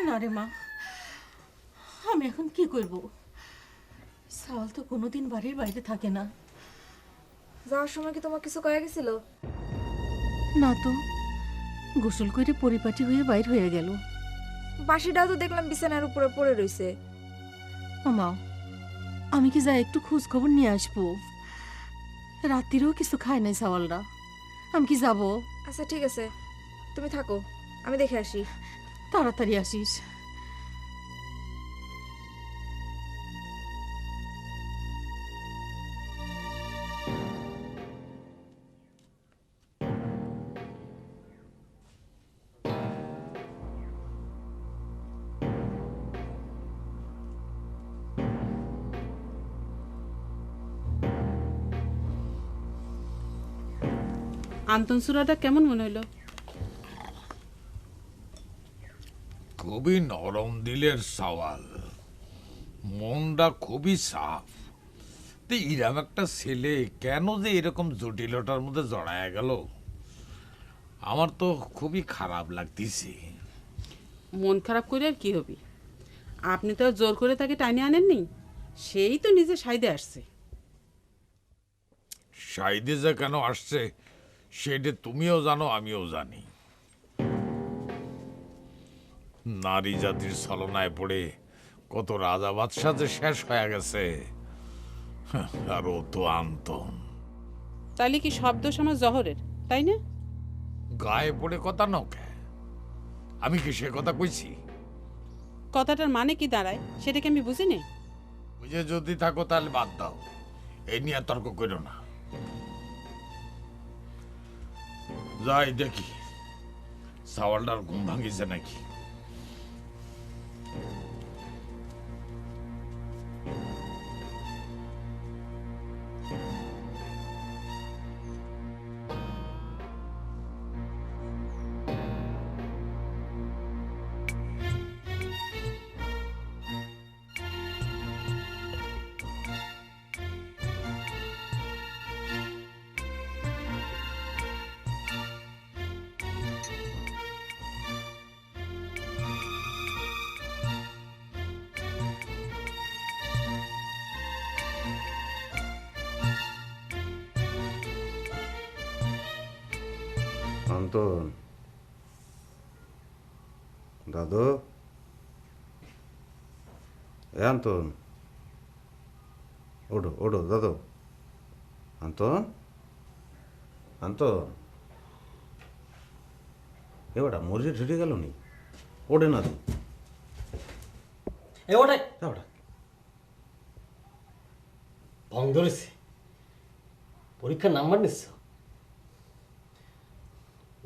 না রে মা, আমি এখন কি করব? সাওয়াল তো কোনোদিন বাড়ির বাইরে থাকে না। যাওয়ার সময় কি তোমার কিছু কয়ে গেছিল? না তো, গোসল করে পরিপাটি হয়ে বাইর হয়ে গেল। বাসিটাও তো দেখলাম বিছানার উপরে পড়ে রইছে। মামা, আমি কি যাই একটু খোঁজ খবর নিয়ে আসবো? রাত্রিরেও কিছু খায় নাই সাওয়ালরা, আমি কি যাব? আচ্ছা ঠিক আছে, তুমি থাকো, আমি দেখে আসি। তাড়াতাড়ি আসিস। আন্তন সুরাটা কেমন মনে হইলো? খুবই নরম দিলের সওয়াল, মনটা খুবই সাফ। তো এরকম একটা ছেলে কেন যে এরকম জটিলতার মধ্যে জড়ায় গেল, আমার তো খুবই খারাপ লাগতেছে। মন খারাপ করে আর কি হবে? আপনি তো আর জোর করে তাকে টাইনে আনেননি, সেই তো নিজে সাইডে আসছে। সাইদে যে কেন আসছে সেটা তুমিও জানো, আমিও জানি। নারী জাতির ছলনায় পড়ে কত রাজা বাদশাহ যে শেষ হয়ে গেছে, আর ও তো আন্তন। তাহলে কি সব দোষ আমার জহরের, তাই না? গায়ে পড়ে কথা নকে, আমি কি সে কথা কইছি? কথাটার মানে কি দাঁড়ায় সেটাকে আমি বুঝিনি। বুঝে যদি থাকো তাহলে বাদ দাও, এই নিয়ে আর তর্ক করো না। যাই দেখি সাওয়ালটার ঘুম ভাঙিছে নাকি। অন্তন, দাদু, এ অন্তন, ওঠো ওঠো দাদু। অন্তন, অন্তন, এবারটা মরিয়ে ঠেটে গেল নি, ওঠে না তো। এ ওটাই ওটা ভং ধরেছে। পরীক্ষার নাম্বার নিচ্ছ,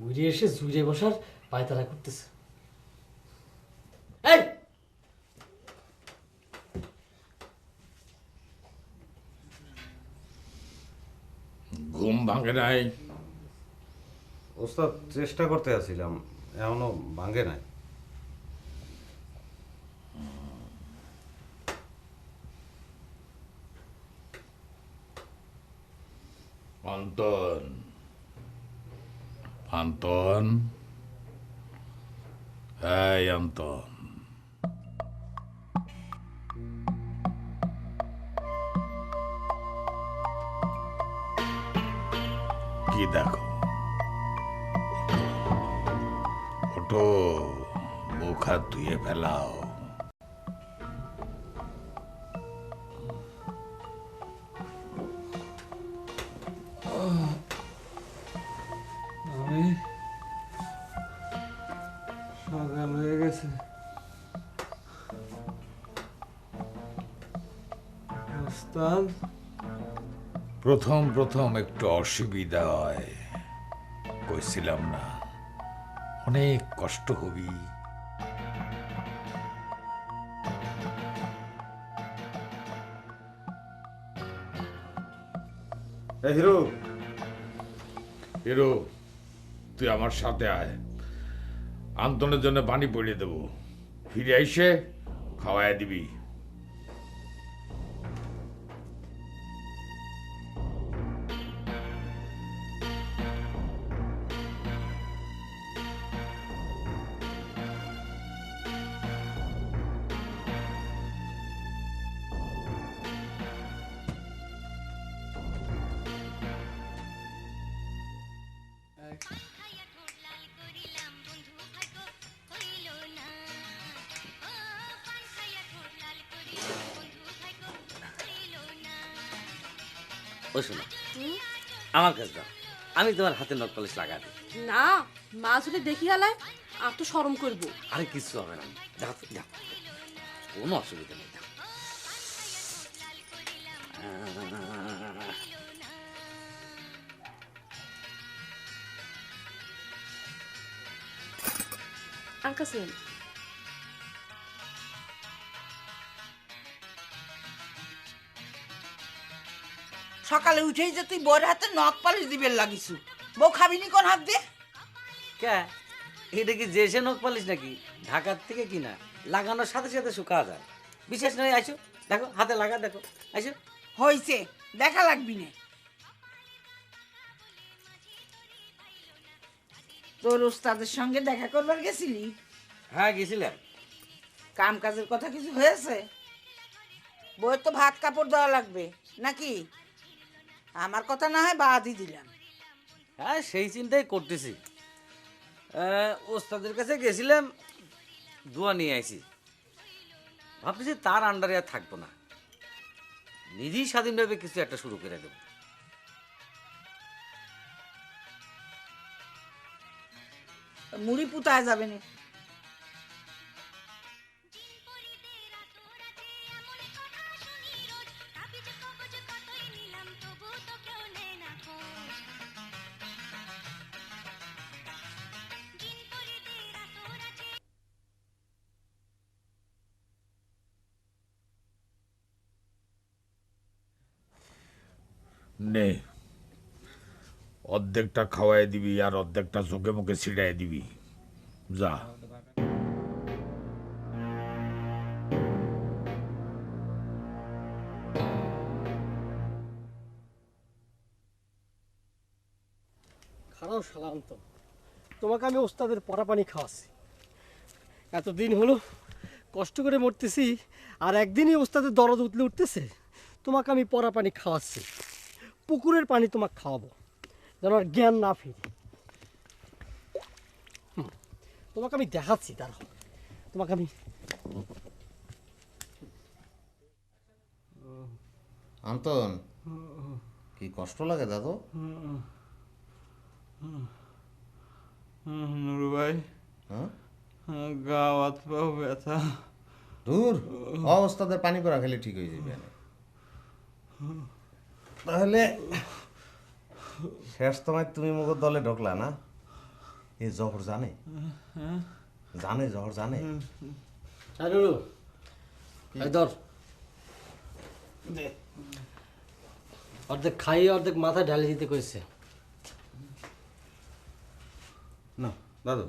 উড়ে এসে জুড়ে বসার পায়তারা করতেছে। এই ঘুম ভাঙে নাই? ওস্তাদ, চেষ্টা করতে আসছিলাম, এখনো ভাঙে নাই। অন্তন, অন্তন, এই অন্তন, কি দেখো? ওঠো, মুখ হাত ধুয়ে ফেলাও। সকাল হয়ে গেছে। ওস্তাদ, প্রথম প্রথম একটু অসুবিধা হয়, কইছিলাম না অনেক কষ্ট হবি। হিরো, হিরো, তুই আমার সাথে আয়, আন্তনের জন্য পানি পড়িয়ে দেবো, ফিরে এসে খাওয়ায় দিবি। ও শোনো, আমার কাছে দাও, আমি তোমার হাতে নখ পালিশ লাগা দিই। না, মা যদি দেখি হালায় আর তো শরম করবো। আরে কিছু হবে না, যাও তো, যাও, কোনো অসুবিধা নেই, যাও। আর কাছে সকালে উঠেই যে তুই বউর হাতে নখ পালিশ দিবে লাগিছু, বউ খাবিনি কোন হাত দিয়ে? কে এটা কি জেসে নখ পালিশ নাকি? ঢাকার থেকে কিনা, লাগানোর সাথে সাথে শুকা যায়। বিশেষ নয়, আইসো দেখো, হাতে লাগা দেখো, আইসো। হইছে, দেখা লাগবি না। তোর ওস্তাদের সঙ্গে দেখা করবার গেছিলি? হ্যাঁ গেছিলাম। কাম কাজের কথা কিছু হয়েছে? বউয়ের তো ভাত কাপড় দেওয়া লাগবে নাকি? আমার কথা না হয় বাদই দিলাম। হ্যাঁ সেই চিন্তাই করতেছি। ওস্তাদের কাছে গেছিলাম, দোয়া নিয়ে আইছি। ভাবতেছি তার আন্ডারে আর থাকবো না, নিজেই স্বাধীনভাবে কিছু একটা শুরু করে দেবো। মুড়ি পুতায় যাবে না? নে, অর্ধেকটা খাওয়াই দিবি আর অর্ধেকটা চোখে মুখে ছিড়াই দিবি, যা। খারাপ শালান্ত, তোমাকে আমি ওস্তাদের পরা পানি খাওয়াচ্ছি। এতদিন হলো কষ্ট করে মরতেছি, আর একদিনই ওস্তাদের দরদ উঠলে উঠতেছে। তোমাকে আমি পরা পানি খাওয়াচ্ছি, পুকুরের পানি তোমাকে খাওয়াবো, যেন আর জ্ঞান না ফিরে। তোমাকে আমি দেখাচ্ছি, দাঁড়াও, তোমাকে আমি। আন্তন, কি কষ্ট লাগে দাদু? নুরু ভাই, হ্যাঁ, গা হাত পাও ব্যথা। দূর, অবস্থাদের পানি পড়া খেলে ঠিক হয়ে যাবে। তাহলে শেষ তোমায় তুমি মুখ দলে ঢোকলা না? এ জহর জানে? জানে জহর জানে? অর্ধেক খাইয়ে অর্ধেক মাথায় ঢালে দিতে কইছে। না দাদু,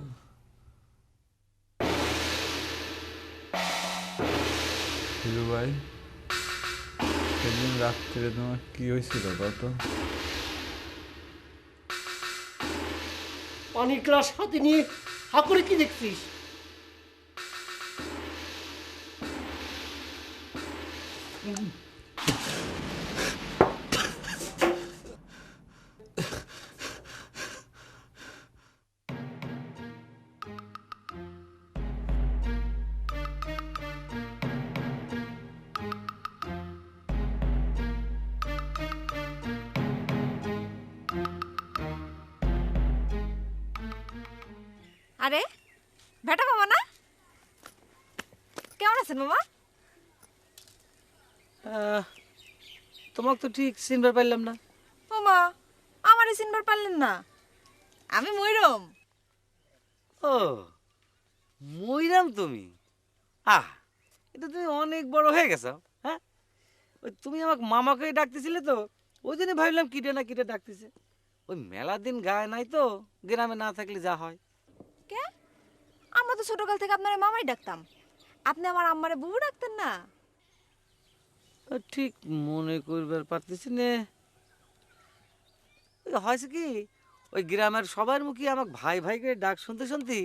হিরু ভাই, সেদিন রাত্রে তোমার কি হয়েছিল কত? পানির গ্লাস হাতে নিয়ে হা করে কি দেখছিস? আরে ভেটা মামা না? কেমন আছেন মামা? তোমাকে তো ঠিক চিনবার পারলাম না। মামা, আমারই চিনবার পারলেন না? আমি ময়ূরম। ও মইরাম তুমি? এটা তুমি অনেক বড় হয়ে গেছো। হ্যাঁ, ওই তুমি আমাকে মামাকে ডাকতেছিলে তো, ওই জন্য ভাবলাম কিটে না কিটে ডাকতেছে। ওই মেলা দিন গায়ে নাই তো, গ্রামে না থাকলে যা হয়। কে? আমরা তো ছোটকাল থেকে আপনার মামাই ডাকতাম, আপনি আমার আম্মারে বুবু ডাকতেন না? ঠিক মনে করবার পারতেছি না। হয়েছে কি, ওই গ্রামের সবার মুখে আমাকে ভাই ভাই করে ডাক শুনতে শুনতে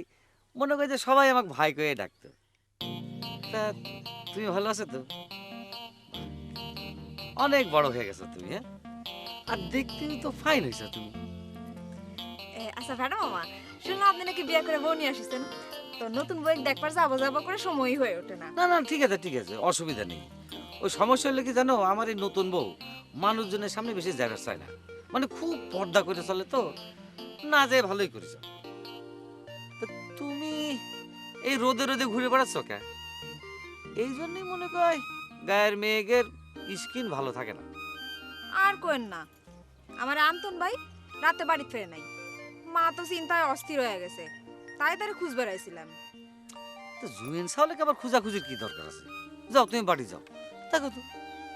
মনে করে যে সবাই আমাকে ভাই করে ডাকতো। তা তুমি ভালো আছো তো? অনেক বড় হয়ে গেছো তুমি। হ্যাঁ, আর দেখতে তো ফাইন হয়েছো তুমি। আচ্ছা ভেটা মামা, শুনলাম আপনি নাকি বিয়ে করে বউ নিয়ে আসছেন, তো নতুন বউ দেখবার যাবো যাবো করে সময়ই হয়ে ওঠে না। না না, ঠিক আছে ঠিক আছে, অসুবিধা নেই। ওই সমস্যা হলে কি জানো, আমার এই নতুন বউ মানুষজনের সামনে বেশি জায়গা চায় না, মানে খুব পর্দা করে চলে তো, না যায় ভালোই করেছ। তা তুমি এই রোদে রোদে ঘুরে বেড়াচ্ছ কে? এই জন্যই মনে কয় গায়ের মেয়েদের স্কিন ভালো থাকে না। আর কোয়েন না, আমার আন্তন ভাই রাতে বাড়ি ফেরে নাই, মা তো চিন্তায় অস্থির হয়ে গেছে, তাই তারে খুঁজ বেড়াইছিলাম। তো জুয়েন সাহলেকে আবার খোঁজাখুঁজির কি দরকার আছে? যাও তুমি বাড়ি যাও, দেখো তো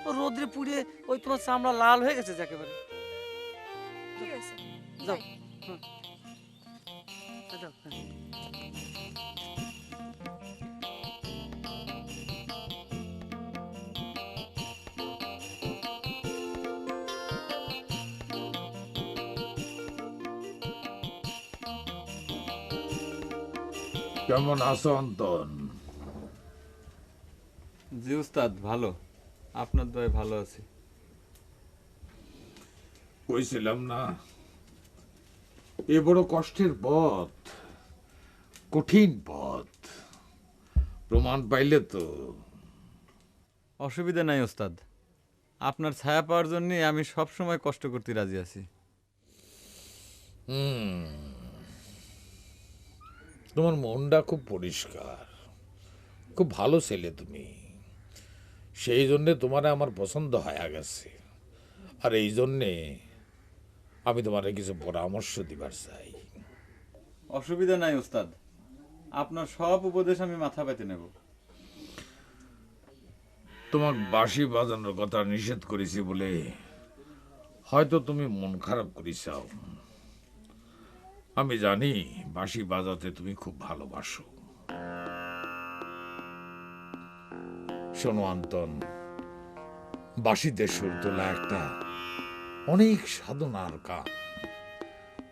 ও রোদ্রে পুড়িয়ে ওই তোমার চামড়া লাল হয়ে গেছে একেবারে। ঠিক আছে, যাও। যাই। হুম। যাও, হ্যাঁ। কেমন আছো অন্তন? জি উস্তাদ, ভালো। আপনার দয়ে ভালো আছি। কইছিলাম না এ বড় কষ্টের পথ, কঠিন পথ, প্রমাণ পাইলে তো। অসুবিধা নাই ওস্তাদ, আপনার ছায়া পাওয়ার জন্য আমি সব সময় কষ্ট করতে রাজি আছি। তোমার মনটা খুব পরিষ্কার, খুব ভালো ছেলে তুমি, সেই জন্যে তোমার আমার পছন্দ হয়ে গেছে। আর এই জন্যে আমি তোমারে কিছু পরামর্শ দিবার চাই। অসুবিধা নাই ওস্তাদ, আপনার সব উপদেশ আমি মাথা পেতে নেব। তোমার বাঁশি বাজানোর কথা নিষেধ করেছি বলে হয়তো তুমি মন খারাপ করিসাও। আমি জানি বাঁশি বাজাতে তুমি খুব ভালোবাসো। শোনো অন্তন, বাঁশিতে সুর তোলা একটা অনেক সাধনার কাম।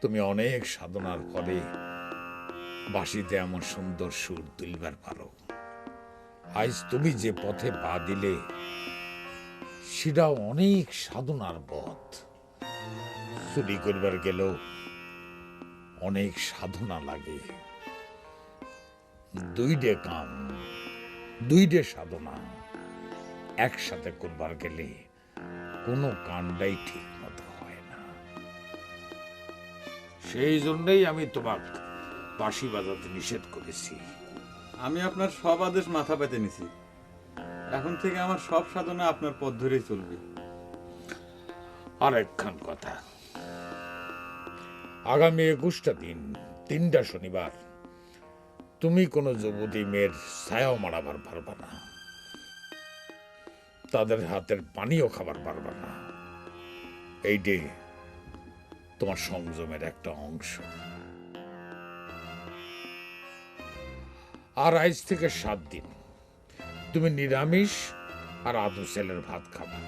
তুমি অনেক সাধনার ফলে বাঁশিতে এমন সুন্দর সুর তুলবার পারো। আজ তুমি যে পথে পা দিলে সেটা অনেক সাধনার পথ। চুরি করবার গেলেও অনেক সাধনা লাগে। দুইটে কাম, দুইটে সাধনা একসাথে করবার গেলে কোনো কাণ্ডাই ঠিক মতো হয় না। সেই জন্যই আমি তোমার বাঁশি বাজাতে নিষেধ করেছি। আমি আপনার সব আদেশ মাথা পেতে নিছি, এখন থেকে আমার সব সাধনা আপনার পথ ধরেই চলবে। আর একখান কথা, আগামী 21টা দিন 3টা শনিবার তুমি কোনো যুবতী মেয়ের ছায়াও মারাবার পারবা না, তাদের হাতের পানিও খাবার পারবা না। এইটে তোমার সংযমের একটা অংশ। আর আজ থেকে 7 দিন তুমি নিরামিষ আর আদু ছেলের ভাত খাবা।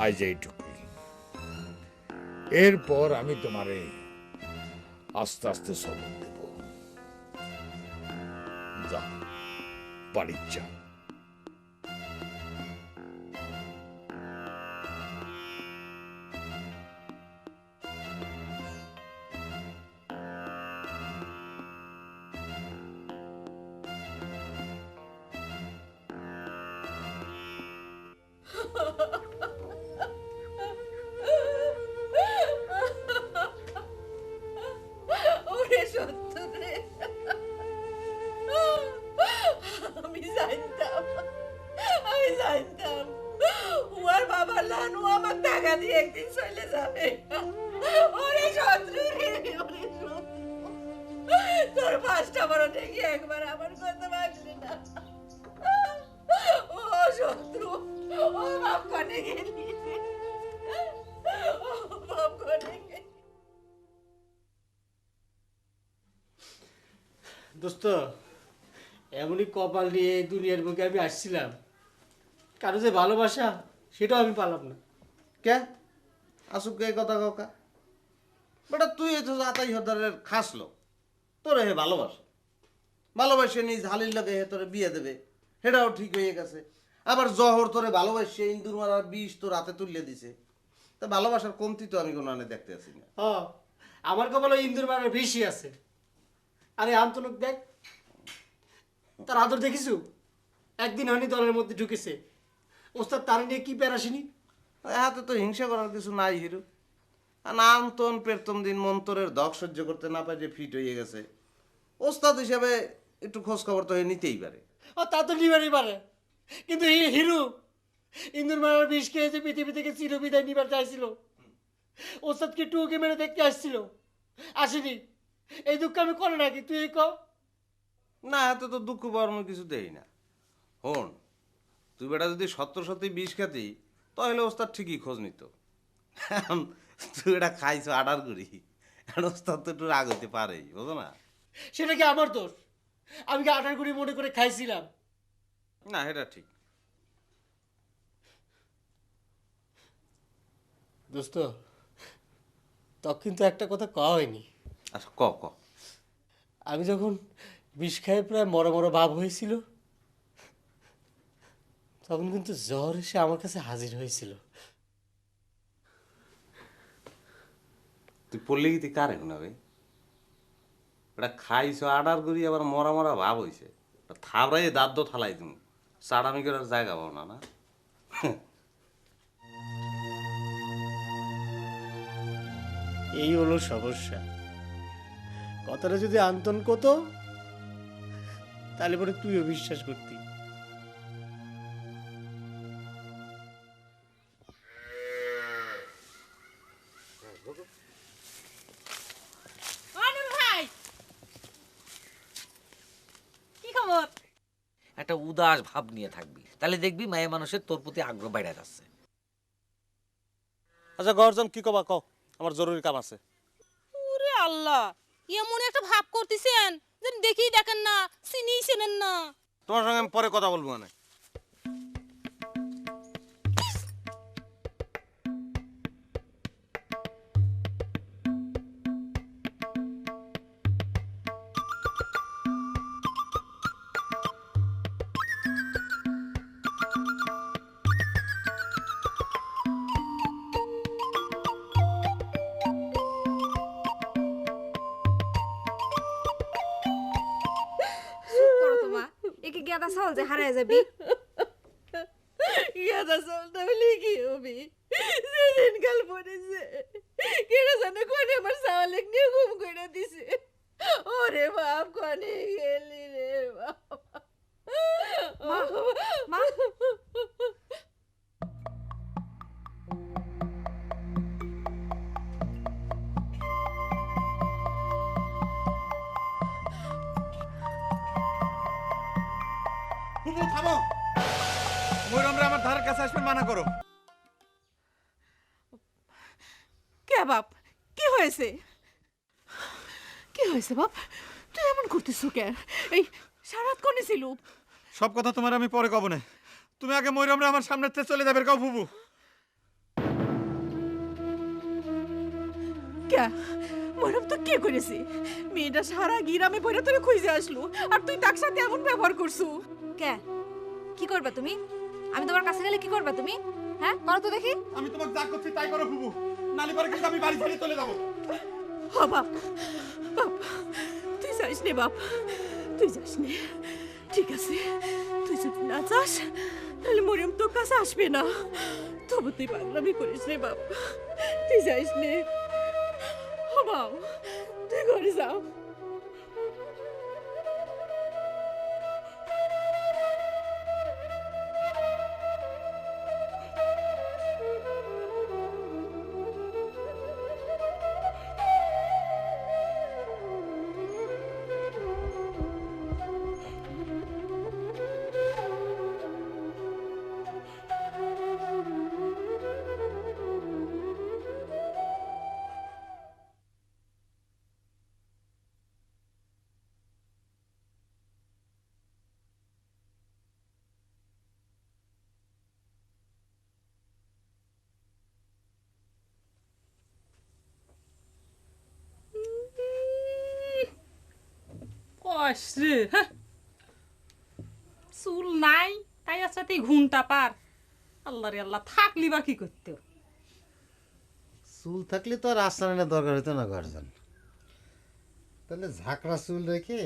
আজ এইটুকুই। এরপর আমি তোমারে আস্তে আস্তে সবক দেব। যাও, বাড়ি যাও। ওরে সত্য রে, আমি জানতাম ওর বাবার লান ও আমার টাকা দিয়ে একদিন চলে যাবে। ওরে শত্রু রে, ওরে শত্রু, তোর 5টা বড় থেকে একবার আমার কথা ভাবলি না। ও শত্রু, ও বাপ কনে গেলি, ও বাপ কনে গেলি। দোস্ত, এমনই কপাল নিয়ে এই দুনিয়ার বুকে আমি আসছিলাম, কারো যে ভালোবাসা সেটাও আমি পালাম না। কে আসুক কে কথা কাকা, বেটা তুই তো আতাই হদারের খাস লোক, তোর হে ভালোবাসে নিজ হালির লোকে হে তোরে বিয়ে দেবে, সেটাও ঠিক হয়ে গেছে। আবার জহর তোরে ভালোবাসে ইন্দুর মারার বিষ তোর হাতে তুলে দিছে, তা ভালোবাসার কমতি তো আমি কোনো আনে দেখতে আসি না। ও, আমার কপালে ইন্দুর মারার বেশি আছে। আরে আন্তনক দেখ, তার আদর দেখিছু? একদিন হয়নি দলের মধ্যে ঢুকেছে, ওস্তাদ তার নিয়ে কি প্যারাসিনি? হাতে তো হিংসা করার কিছু নাই হিরু। নামতন পেরতন দিন মন্তরের দক সহ্য করতে না পারে ফিট হয়ে গেছে। ওস্তাদ হিসাবে একটু খোঁজ খবর তো নিতেই পারে। ও তা তো নিবারই পারে, কিন্তু হিরু ইন্দুর মারার বিষ খেয়েছে, পৃথিবী থেকে চিরবিদায় নিবার চাইছিল। ওস্তাদকে টুকে মেরে দেখতে আসছিল, আসেনি। এই দুঃখ আমি করে নাকি, তুই ক? না, এত তো দুঃখ পাওয়ার মতো কিছু দেই না। হন, তুই বেটা যদি সত্যি বিষ খাতি তাহলে ওস্তাদ ঠিকই খোঁজ নিত। তুই এটা খাইছ আডার করি, ওস্তাদ তো একটু রাগ হইতে পারেই, বুঝো না? সেটা কি আমার দোষ? আমি কি আটার গুড়ি মনে করে খাইছিলাম? না, এটা ঠিক। দোস্ত, তখন কিন্তু একটা কথা কওয়া হয়নি। আচ্ছা, ক ক। আমি যখন বিষ খাই প্রায় মরা মরা ভাব হয়েছিল, তখন কিন্তু জ্বর এসে আমার কাছে হাজির হয়েছিল। তুই পড়লে কি তুই কারে শোনাবে? এটা খাইছ আডার করি আবার মরা মরা ভাব হয়েছে, থাবড়াই দাঁত দো থালাই তুমি চাড়ামি করার জায়গা পাও না। না, এই হলো সমস্যা। কথাটা যদি আন্তন কত, তাহলে পরে তুইও বিশ্বাস করতি। ভাই কি খবর? একটা উদাস ভাব নিয়ে থাকবি, তাহলে দেখবি মায়া মানুষের তোর প্রতি আগ্রহ বাইরে যাচ্ছে। আচ্ছা গর্জন, কি কবা কও, আমার জরুরি কাম আছে। ওরে আল্লাহ, এমন একটা ভাব করতেছেন যেন দেখেই দেখেন না, চিনিই চেনেন না। তোমার সঙ্গে আমি পরে কথা বলবো মানে। করো তোমা, একে গেদা ছাগল যে হারায় যাবি। ইয়াদা চলতে হলে কি হবি? যেদিন কাল পড়েছে কেড়ে জানে কোনে আমার সাওয়ালেক নিয়ে ঘুম করে দিছে। ওরে বাপ, কোনে গেলি রে বাপ? মা, বুবু থামো, ময়ূরমরা আমার ধারের কাছে আসবেন মানা করো। কে বাপ, কি হয়েছে? কি হয়েছে বাপ? তুই এমন করতেছ কেন? এই সারাত কোনে ছিল? সব কথা তোমার আমি পরে কব না, তুমি আগে ময়ূরমরা আমার সামনে থেকে চলে যাবে। কাও বুবু। কে মরম তো কে করেছে? মেয়েটা সারা গ্রামে পড়ে তোরে খুঁজে আসলো, আর তুই তার সাথে এমন ব্যবহার করছো। কে কি করবা তুমি? আমি তোমার কাছে গেলে কি করবা তুমি? হ্যাঁ, করো তো দেখি। আমি তোমাকে যা করছি তাই করো বুবু, নালি পরে কিন্তু আমি বাড়ি ছেড়ে চলে যাবো। হ বাপ, বাপ তুই যাস নে বাপ, তুই যাস নে। ঠিক আছে, তুই যদি না যাস তাহলে মরিয়ম তোর কাছে আসবে না। তবু তুই পাগলামি করিস রে বাপ, তুই যাইস নে। হ বাপ, তুই ঘরে যাও। কষ্টে চুল নাই তাই আছে ঘুমটা পার। আল্লাহ রে আল্লাহ, থাকলি বা কি করতে? চুল থাকলে তো আর আশ্রয়ের দরকার হতো না গার্জেন। তাহলে ঝাঁকড়া চুল রেখে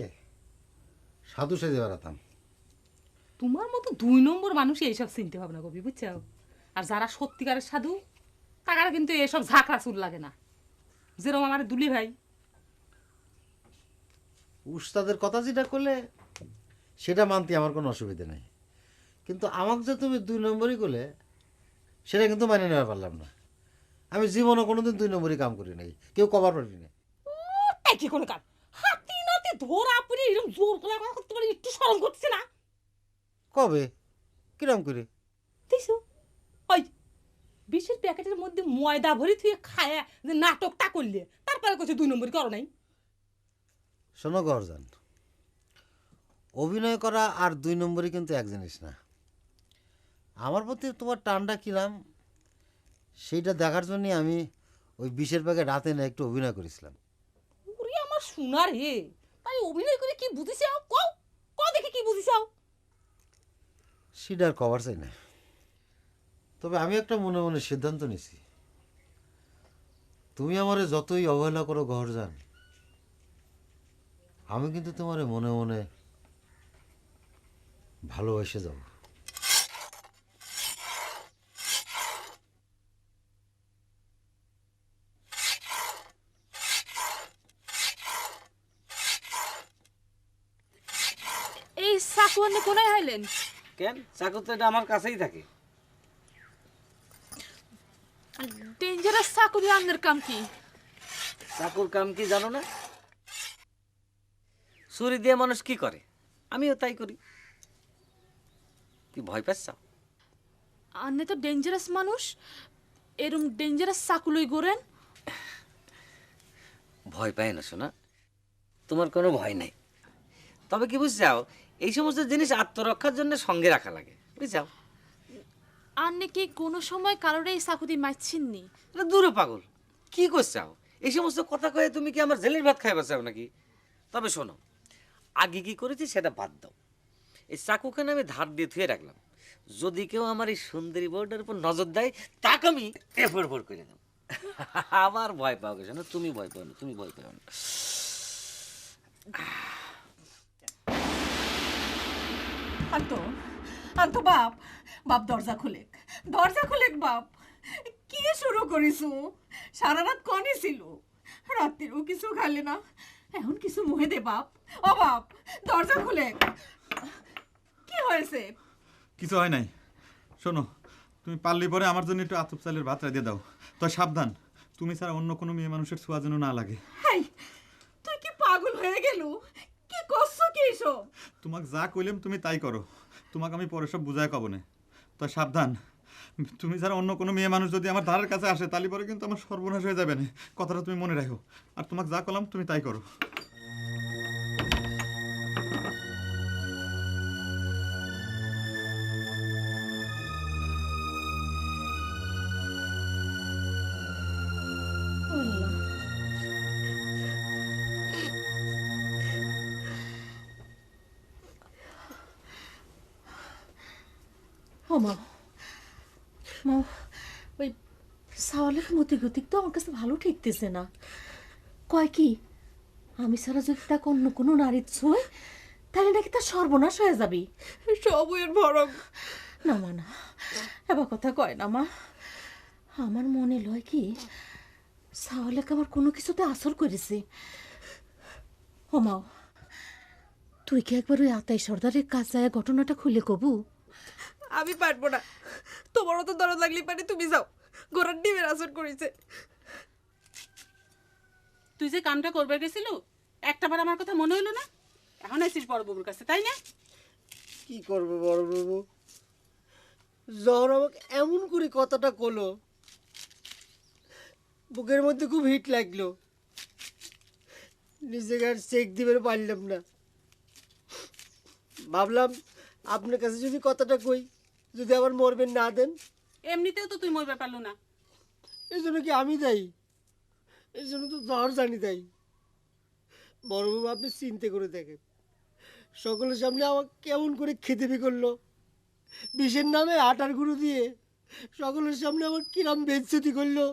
সাধু সেজে বেড়াতাম। তোমার মতো 2 নম্বর মানুষ এইসব চিনতে ভাবনা করবি বুঝছো? আর যারা সত্যিকারের সাধু তারা কিন্তু এসব ঝাঁকড়া চুল লাগে না, যেরকম আমার দুলি ভাই। উস্তাদের কথা যেটা করলে সেটা মানতে আমার কোনো অসুবিধা নেই, কিন্তু আমাকে যে তুমি 2 নম্বরই করলে সেটা কিন্তু মানে নেওয়া পারলাম না। আমি জীবনে কোনোদিন 2 নম্বরই কাম করি নাই, কেউ কবার পারি না। কি কোনো কাম হাতি নাতে ধরা পড়ে এরকম জোর করে কথা করতে পারি, একটু শরম করছে না? কবে কিরম করে দেখছো ওই বিষের প্যাকেটের মধ্যে ময়দা ভরে তুই খায়া যে নাটকটা করলে, তারপরে কিছু 2 নম্বরই করো নাই? শোনো গরজান, অভিনয় করা আর 2 নম্বরই কিন্তু এক জিনিস না। আমার প্রতি তোমার টানটা কিরাম সেইটা দেখার জন্যই আমি ওই বিষের প্যাকেট রাতে না একটু অভিনয় করেছিলাম। ওরে আমার সোনার হে, তাই অভিনয় করে কি বুঝিছাও? কও কও দেখি কি বুঝিছাও? সেটা আর কভার চাই না, তবে আমি একটা মনে মনে সিদ্ধান্ত নিছি, তুমি আমারে যতই অবহেলা করো গহরজান, আমি কিন্তু তোমারে মনে মনে ভালোবেসে যাব। এই চাকু আনে কোনায় হাইলেন? কেন, চাকু তো এটা আমার কাছেই থাকে। ডেঞ্জারাস চাকু দিয়ে আপনার কাম কি? চাকুর কাম কি জানো না? ছুরি দিয়ে মানুষ কি করে, আমিও তাই করি। কি ভয় পাচ্ছ? আপনি তো ডেঞ্জারাস মানুষ, এরম ডেঞ্জারাস চাকু লই গোরেন? ভয় পায় না শোনা, তোমার কোনো ভয় নাই। তবে কি বুঝছাও, এই সমস্ত জিনিস আত্মরক্ষার জন্য সঙ্গে রাখা লাগে, বুঝছাও? আপনি কি কোনো সময় কারোর এই চাকু দিয়ে মারছেননি? দূরে পাগল, কি করছাও? এই সমস্ত কথা কয়ে তুমি কি আমার জেলের ভাত খাইবা চাও নাকি? তবে শোনো, আগে কি করেছি সেটা বাদ দাও। এই চাকুখানে আমি ধার দিয়ে ধুয়ে রাখলাম, যদি কেউ আমার এই সুন্দরী বউটার উপর নজর দেয় তাকে আমি এফর করে দেব। আমার ভয় পাও গেছে না, তুমি ভয় পাও না, তুমি ভয় পাও না। আনতো আনতো বাপ, বাপ দরজা খুলেক, দরজা খুলেক বাপ। কি শুরু করিসু? সারা রাত কনে ছিল, রাত্রিও কিছু খাইলে না, এখন কিছু মুহে দে বাপ। ও বাপ দরজা খুলেক, কি হয়েছে? কিছু হয় নাই। শোনো, তুমি পারলি পরে আমার জন্য একটু আতপ চালের ভাত রাঁধে দাও। তো সাবধান, তুমি ছাড়া অন্য কোনো মেয়ে মানুষের ছোঁয়া যেন না লাগে। হাই, তুই কি পাগল হয়ে গেল? কি করছো কি এসব? তোমাকে যা কইলাম তুমি তাই করো, তোমাকে আমি পরে সব বুঝায় কব না। তো সাবধান, তুমি ছাড়া অন্য কোনো মেয়ে মানুষ যদি আমার ধারের কাছে আসে তাহলে পরে কিন্তু আমার সর্বনাশ হয়ে যাবে না, কথাটা তুমি মনে রাখো। আর তোমাকে যা করলাম তুমি তাই করো। ও মা, মা ওই সাওয়ালের মতি গতিক তো আমার কাছে ভালো ঠেকতেছে না। কয় কি আমি ছাড়া যদি তাকে অন্য কোনো নারীর ছোঁয় তাহলে নাকি তার সর্বনাশ হয়ে যাবি। সব এর ভরম না মা, না এবার কথা কয় না মা। আমার মনে লয় কি সাওয়ালেকে আমার কোনো কিছুতে আসর করেছে। ও মা, তুই কি একবার ওই আতাই সর্দারের কাছে ঘটনাটা খুলে কবু? আমি পারবো না, তোমারও তো দরদ লাগলে পারে, তুমি যাও। ঘোড়ার ডিমের আসর করেছে। তুই যে কামটা করবে গেছিল একটাবার আমার কথা মনে হলো না? এখন আছিস বড় বাবুর কাছে, তাই না? কি করবে বড় বাবু, যখন আমাকে এমন করে কথাটা কলো বুকের মধ্যে খুব হিট লাগলো, নিজেকে আর চেক দিবে পারলাম না। ভাবলাম আপনার কাছে যদি কথাটা কই, যদি আবার মরবেন না দেন। এমনিতেও তো তুই মরবে পারলো না। এই জন্য কি আমি দায়ী? এই জন্য তো জ্বর জানি দায়ী। বড়বাবু আপনি চিন্তা করে দেখেন, সকলের সামনে আমাকে কেমন করে খেতেবি করলো, বিষের নামে আটার গুঁড়ো দিয়ে সকলের সামনে আমার কিরাম বেজ্জতি করলো।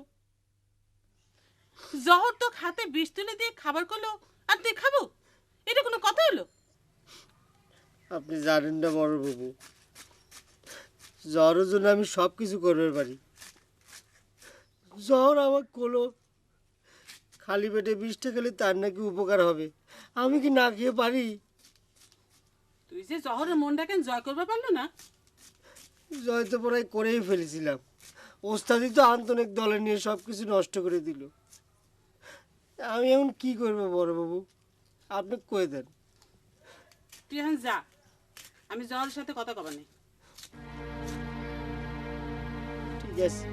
জহর তো হাতে বিষ তুলে দিয়ে খাবার করলো আর তুই খাবো? এটা কোনো কথা হলো? আপনি জানেন না বড়বাবু, জ্বরের জন্য আমি সব কিছু করতে পারি। জ্বর আমার কোনো খালি পেটে বিষটা খেলে তার নাকি উপকার হবে, আমি কি না খেয়ে পারি? তুই যে জহরের মনটা কেন জয় করবে পারলো না? জয় তো প্রায় করেই ফেলেছিলাম। ওস্তাদি তো আন্তরিক দলে নিয়ে সব কিছু নষ্ট করে দিল। আমি এখন কি করবো বড়বাবু, আপনি কয়ে দেন। তুই এখন যা, আমি জহরের সাথে কথা কবা নেই। ঠিক আছে।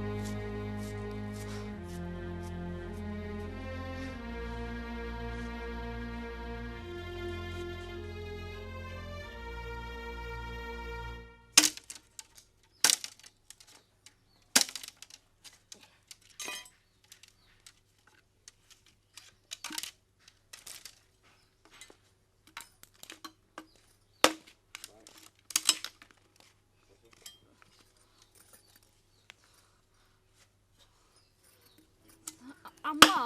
আম্মা,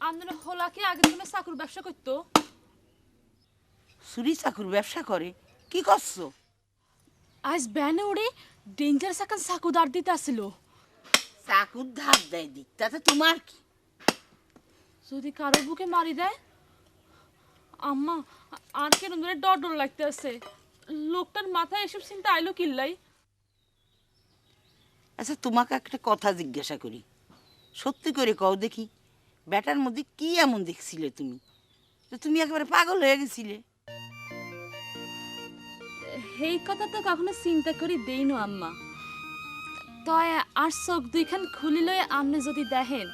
আপনার হোলা কি আগের দিনে চাকুর ব্যবসা করতো? চুরি চাকুর ব্যবসা করে? কি করছো? আজ ব্যানে উড়ে ডেঞ্জার সাকান চাকু দাঁড় দিতে আসছিল। চাকুর ধার দেয় দিক, তাতে তোমার কি? যদি কারো বুকে মারি দেয়? আম্মা, আর কেন ধরে ডর ডর লাগতে আছে। লোকটার মাথায় এসব চিন্তা আইলো কিল্লাই। আচ্ছা, তোমাকে একটা কথা জিজ্ঞাসা করি, সত্যি করে কও দেখি, ব্যাটার মধ্যে কি এমন দেখছিলে তুমি যে তুমি একেবারে পাগল হয়ে গেছিলে? এই কথা তো কখনো চিন্তা করি দেই না আম্মা। তয় আর চোখ দুইখান খুলি লয়ে আপনি যদি দেখেন,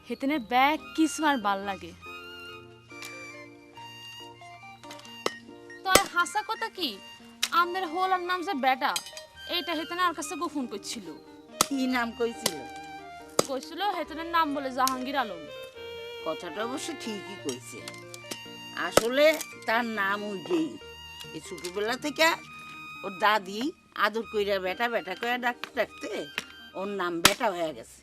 হেতেনের ব্যাগ কিছু আর ভাল লাগে। তয় হাসা কথা কি, আমাদের হোলার নাম যে বেটা, এইটা হেতেনে আর কাছে গোপন করছিল। কি নাম কইছিল? কইছিল হেতেনের নাম বলে জাহাঙ্গীর আলম। কথাটা অবশ্য ঠিকই কইছে। আসলে তার নাম ওইটাই। এই ছোটবেলা থেকে ওর দাদি আদর কইরা বেটা বেটা কইরা ডাকতে ডাকতে ওর নাম বেটা হয়ে গেছে।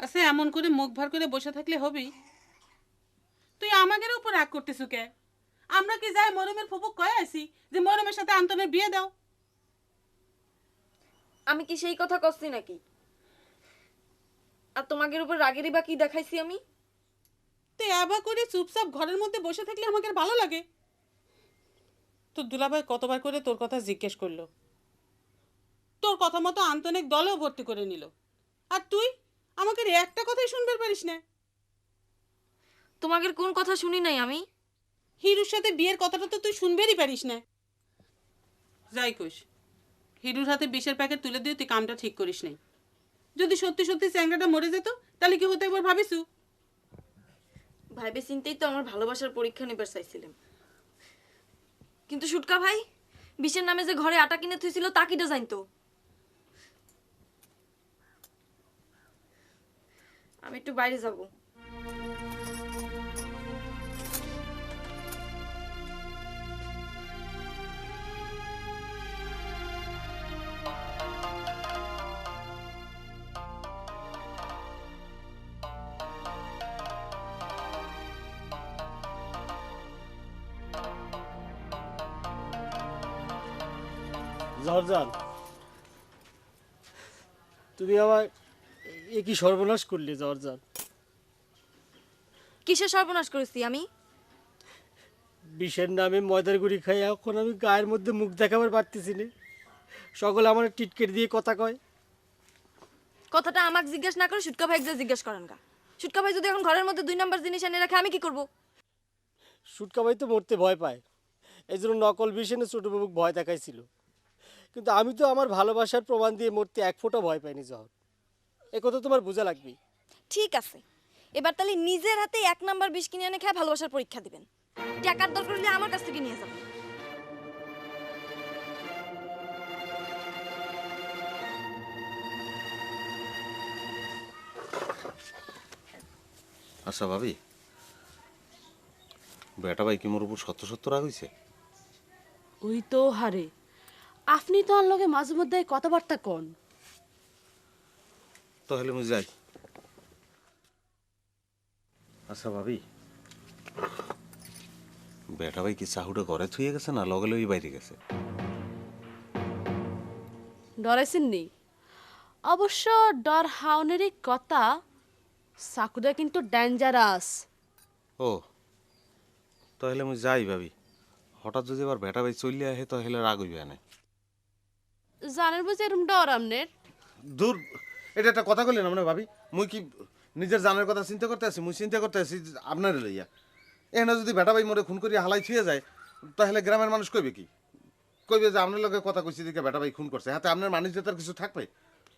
আচ্ছা, এমন করে মুখ ভার করে বসে থাকলে হবি? তুই আমাদের উপর রাগ করতেছ কে? আমরা কি যাই মরমের ফুপুক কয়ে আছি যে মরমের সাথে আন্তনের বিয়ে দাও? আমি কি সেই কথা কইছি নাকি? আর তোমাদের উপর রাগেরই বা কি দেখাইছি আমি? তুই আবা করে চুপচাপ ঘরের মধ্যে বসে থাকলে আমাকে ভালো লাগে? তোর দুলাভাই কতবার করে তোর কথা জিজ্ঞেস করলো, তোর কথা মতো আন্তনিক দলেও ভর্তি করে নিল, আর তুই আমাকে একটা কথাই শুনতে পারিস না। তোমাদের কোন কথা শুনি নাই আমি? হিরুর সাথে বিয়ের কথাটা তো তুই শুনবেরই পারিস না। যাই কইস, হিরুর হাতে বিষের প্যাকেট তুলে দিয়ে তুই কামটা ঠিক করিস নাই। যদি সত্যি সত্যি চ্যাংড়াটা মরে যেত তাহলে কি হতো একবার ভাবিসু? ভাইবে চিন্তেই তো আমার ভালোবাসার পরীক্ষা নেবার চাইছিলাম। কিন্তু সুটকা ভাই বিষের নামে যে ঘরে আটা কিনে থুইছিল তা কিটা জানতো? আমি একটু বাইরে যাব। জর্জান, তুমি আমার এ কি সর্বনাশ করলে জর্জান? কিসের সর্বনাশ করেছি আমি? বিষের নামে ময়দার গুড়ি খাই, এখন আমি গায়ের মধ্যে মুখ দেখাবার পারতেছি না। সকলে আমার টিটকেট দিয়ে কথা কয়। কথাটা আমাকে জিজ্ঞেস না করে সুটকা ভাই জিজ্ঞেস করেন গা। সুটকা ভাই যদি এখন ঘরের মধ্যে 2 নাম্বার জিনিস এনে রাখে আমি কি করব? সুটকা ভাই তো মরতে ভয় পায়, এই জন্য নকল বিষ এনে ছোটবাবুকে ভয় দেখাইছিল। কিন্তু আমি তো আমার ভালোবাসার প্রমাণ দিয়ে মরতে এক ফোঁটা ভয় পাইনি জহর। এ কথা তোমার বোঝা লাগবে। ঠিক আছে, এবার তাহলে নিজের হাতে 1 নাম্বার বিষ কিনে এনে খেয়ে ভালোবাসার পরীক্ষা দিবেন। টাকার দরকার হলে আমার কাছ থেকে নিয়ে যাবেন। আচ্ছা ভাবি, বেটা ভাই কি মোর উপর সত্য সত্য রাগ হইছে? ওই তো হারে, আপনি তো আর লগে মাঝে মধ্যে কথাবার্তা কন। তাহলে আমি যাই। আচ্ছা ভাবি, বেটা ভাই কি চাহুটা ঘরে থুয়ে গেছে না লগে লগে বাইরে গেছে? ডরাইছেন নি? অবশ্য ডর হাউনেরই কথা, চাকুটা কিন্তু ডেঞ্জারাস। ও তাহলে আমি যাই ভাবি। হঠাৎ যদি আবার বেটা ভাই চলে আসে তাহলে রাগ হইবে না। জানেন বুঝি এরম ডর আমনের? দূর, এটা একটা কথা কইলেন আমরা ভাবি। মুই কি নিজের জানের কথা চিন্তা করতে আছি? মুই চিন্তা করতে আছি আপনার লইয়া। এখানে যদি বেটা ভাই মোরে খুন করিয়া হালাই ছুঁয়ে যায় তাহলে গ্রামের মানুষ কইবে কি? কইবে যে আপনার লগে কথা কইছি দিকে বেটা ভাই খুন করছে। হাতে আপনার মানুষ যে তার কিছু থাকবে?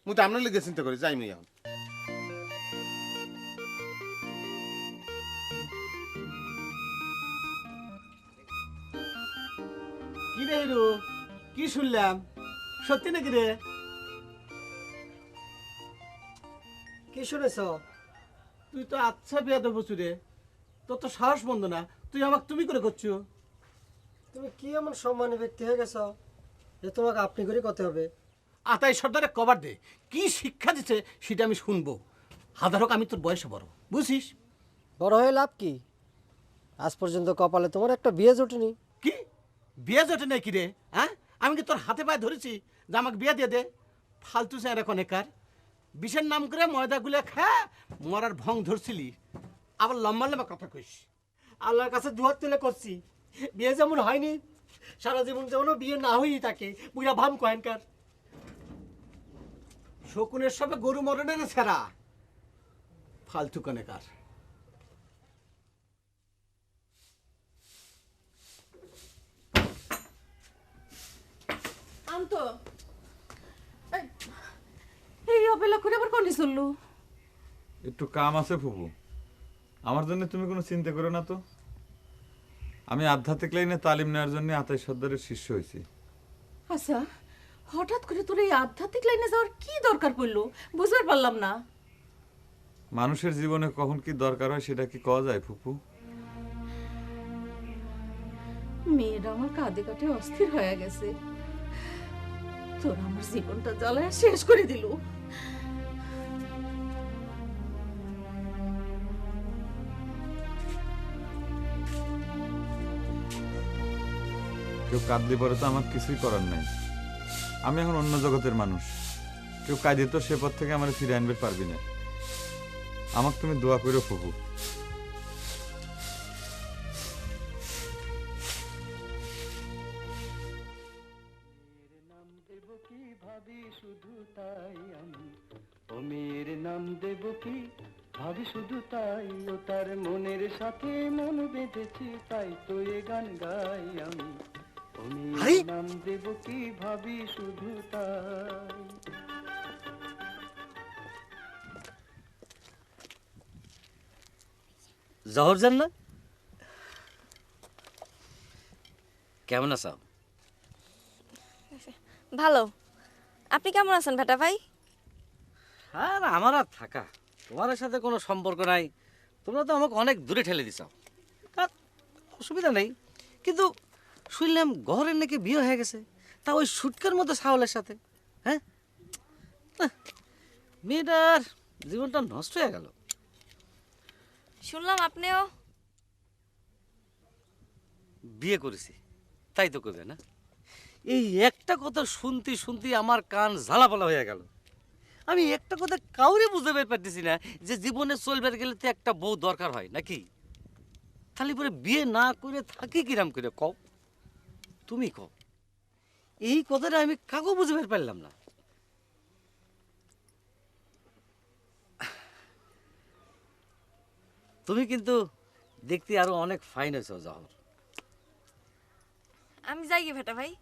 মুই তো আপনার লগে চিন্তা করি, যাই মুই এখন। কি রে হিরু, কি শুনলাম? সত্যি নাকি রে? কি শুনেছ? তুই তো আচ্ছা বিয়া দেবো রে, তোর তো সাহস বন্ধ না, তুই আমাকে তুমি করে করছো। তুমি কি এমন সম্মানী ব্যক্তি হয়ে গেছ যে তোমাকে আপনি করে করতে হবে? আতাই সর্দারে কভার দে, কি শিক্ষা দিচ্ছে সেটা আমি শুনবো। হাজার হোক আমি তোর বয়সে বড়, বুঝছিস? বড় হয়ে লাভ কি? আজ পর্যন্ত কপালে তোমার একটা বিয়ে জোটেনি। কি বিয়ে জোটে নাকি রে? হ্যাঁ, আমি কি তোর হাতে পায়ে ধরেছি যে আমাকে বিয়ে দিয়ে দে? ফালতু স্যার এখন একার বিষের নাম করে ময়দা গুলে খা মরার ভং ধরছিলি, আবার লম্বা লম্বা কথা কইস। আল্লাহর কাছে দুহাত তুলে করছি, বিয়ে যেমন হয়নি সারা জীবন যেমন বিয়ে না হয়ই থাকে। বুড়া ভাম কয়েনকার শকুনের সবে গরু মরণের ছেড়া, ফালতু কনেকার। আন্ত এই অবেলা করে আবার কোনি চললো? একটু কাম আছে ফুপু, আমার জন্য তুমি কোনো চিন্তা করো না তো। আমি আধ্যাত্মিক লাইনে তালিম নেওয়ার জন্য আতাই সর্দারের শিষ্য হয়েছি। আচ্ছা, হঠাৎ করে তোর এই আধ্যাত্মিক লাইনে যাওয়ার কি দরকার পড়লো বুঝতে পারলাম না। মানুষের জীবনে কখন কি দরকার হয় সেটা কি কওয়া যায় ফুপু? মেয়েরা আমার কাঁদে কাটে অস্থির হয়ে গেছে, তোর আমার জীবনটা জ্বালায় শেষ করে দিল। কেউ কাঁদলে পরে তো আমার কিছুই করার নাই। আমি এখন অন্য জগতের মানুষ, কেউ কাঁদে তো সে পথ থেকে আমার ফিরে আনবে পারবি না। আমাকে তুমি দোয়া করো ফুপু। মেয়ের নাম দেব কি ভাবি শুধু তাই, ও তার মনের সাথে মন বেঁধেছি তাই তো এ গান গাই আমি। ও মেয়ের নাম দেব কি ভাবি শুধু তাই। জহরজান না, কেমন আছো? ভালো। আপনি কেমন আছেন ভেটা ভাই? আর আমার আর থাকা তোমার সাথে কোনো সম্পর্ক নাই। তোমরা তো আমাকে অনেক দূরে ঠেলে দিছো, আর অসুবিধা নেই। কিন্তু শুনলাম ঘরের নাকি বিয়ে হয়ে গেছে, তা ওই সুটকার মতো সাহলের সাথে। হ্যাঁ, মেয়েটার জীবনটা নষ্ট হয়ে গেল। শুনলাম আপনিও বিয়ে করেছি, তাই তো করবে না? এই একটা কথা শুনতে শুনতে আমার কান ঝালাপালা হয়ে গেল। আমি একটা কথা কাউরে বুঝতে পারতেছি না যে জীবনে চলবার গেলে তো একটা বউ দরকার হয় নাকি? তাহলে পরে বিয়ে না করে থাকি কিরাম করে কও? তুমি কও। এই কথাটা আমি কাউকে বুঝতে পারলাম না। তুমি কিন্তু দেখতে আরো অনেক ফাইন হয়েছো জহর। আমি যাই গে ভেটা ভাই।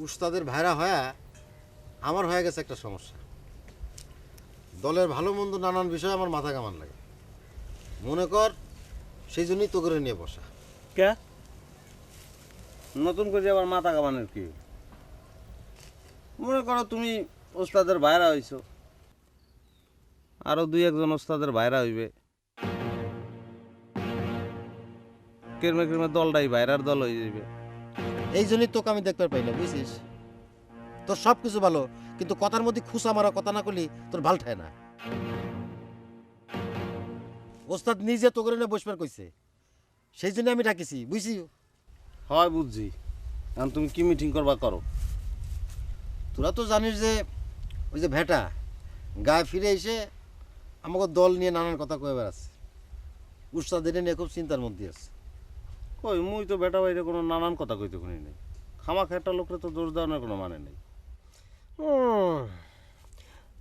উস্তাদের ভাইরা হয়ে আমার হয়ে গেছে একটা সমস্যা। দলের ভালো মন্দ নানান বিষয়ে আমার মাথা কামান লাগে। মনে কর সেই জন্যই তো করে নিয়ে বসা। কে নতুন করে আবার মাথা কামানের কি? মনে করো তুমি ওস্তাদের বাইরা হইছো, আরো দুই একজন ওস্তাদের বাইরা হইবে, কেরমে কেরমে দলটাই বাইরার দল হয়ে যাবে। এই জন্যই তোকে আমি দেখতে পাই না, বুঝছিস? তোর সব কিছু ভালো, কিন্তু কথার মধ্যে খুসা মারা কথা না করলি তোর ভাল ঠায় না। ওস্তাদ নিজে তো করে নিয়ে বসবার কইছে, সেই জন্য আমি ডাকিছি, বুঝছি? হয় বুঝছি। এখন তুমি কি মিটিং করবা করো। তোরা তো জানিস যে ওই যে ভেটা গায়ে ফিরে এসে আমাকে দল নিয়ে নানান কথা কয়ে বেড়াচ্ছে। উস্তাদ এটা নিয়ে খুব চিন্তার মধ্যে আছে। কই মুই তো বেটা বাইরে কোনো নানান কথা কইতে শুনি নাই। খামাখা একটা লোকরে তো দোষ দেওয়ার কোনো মানে নেই।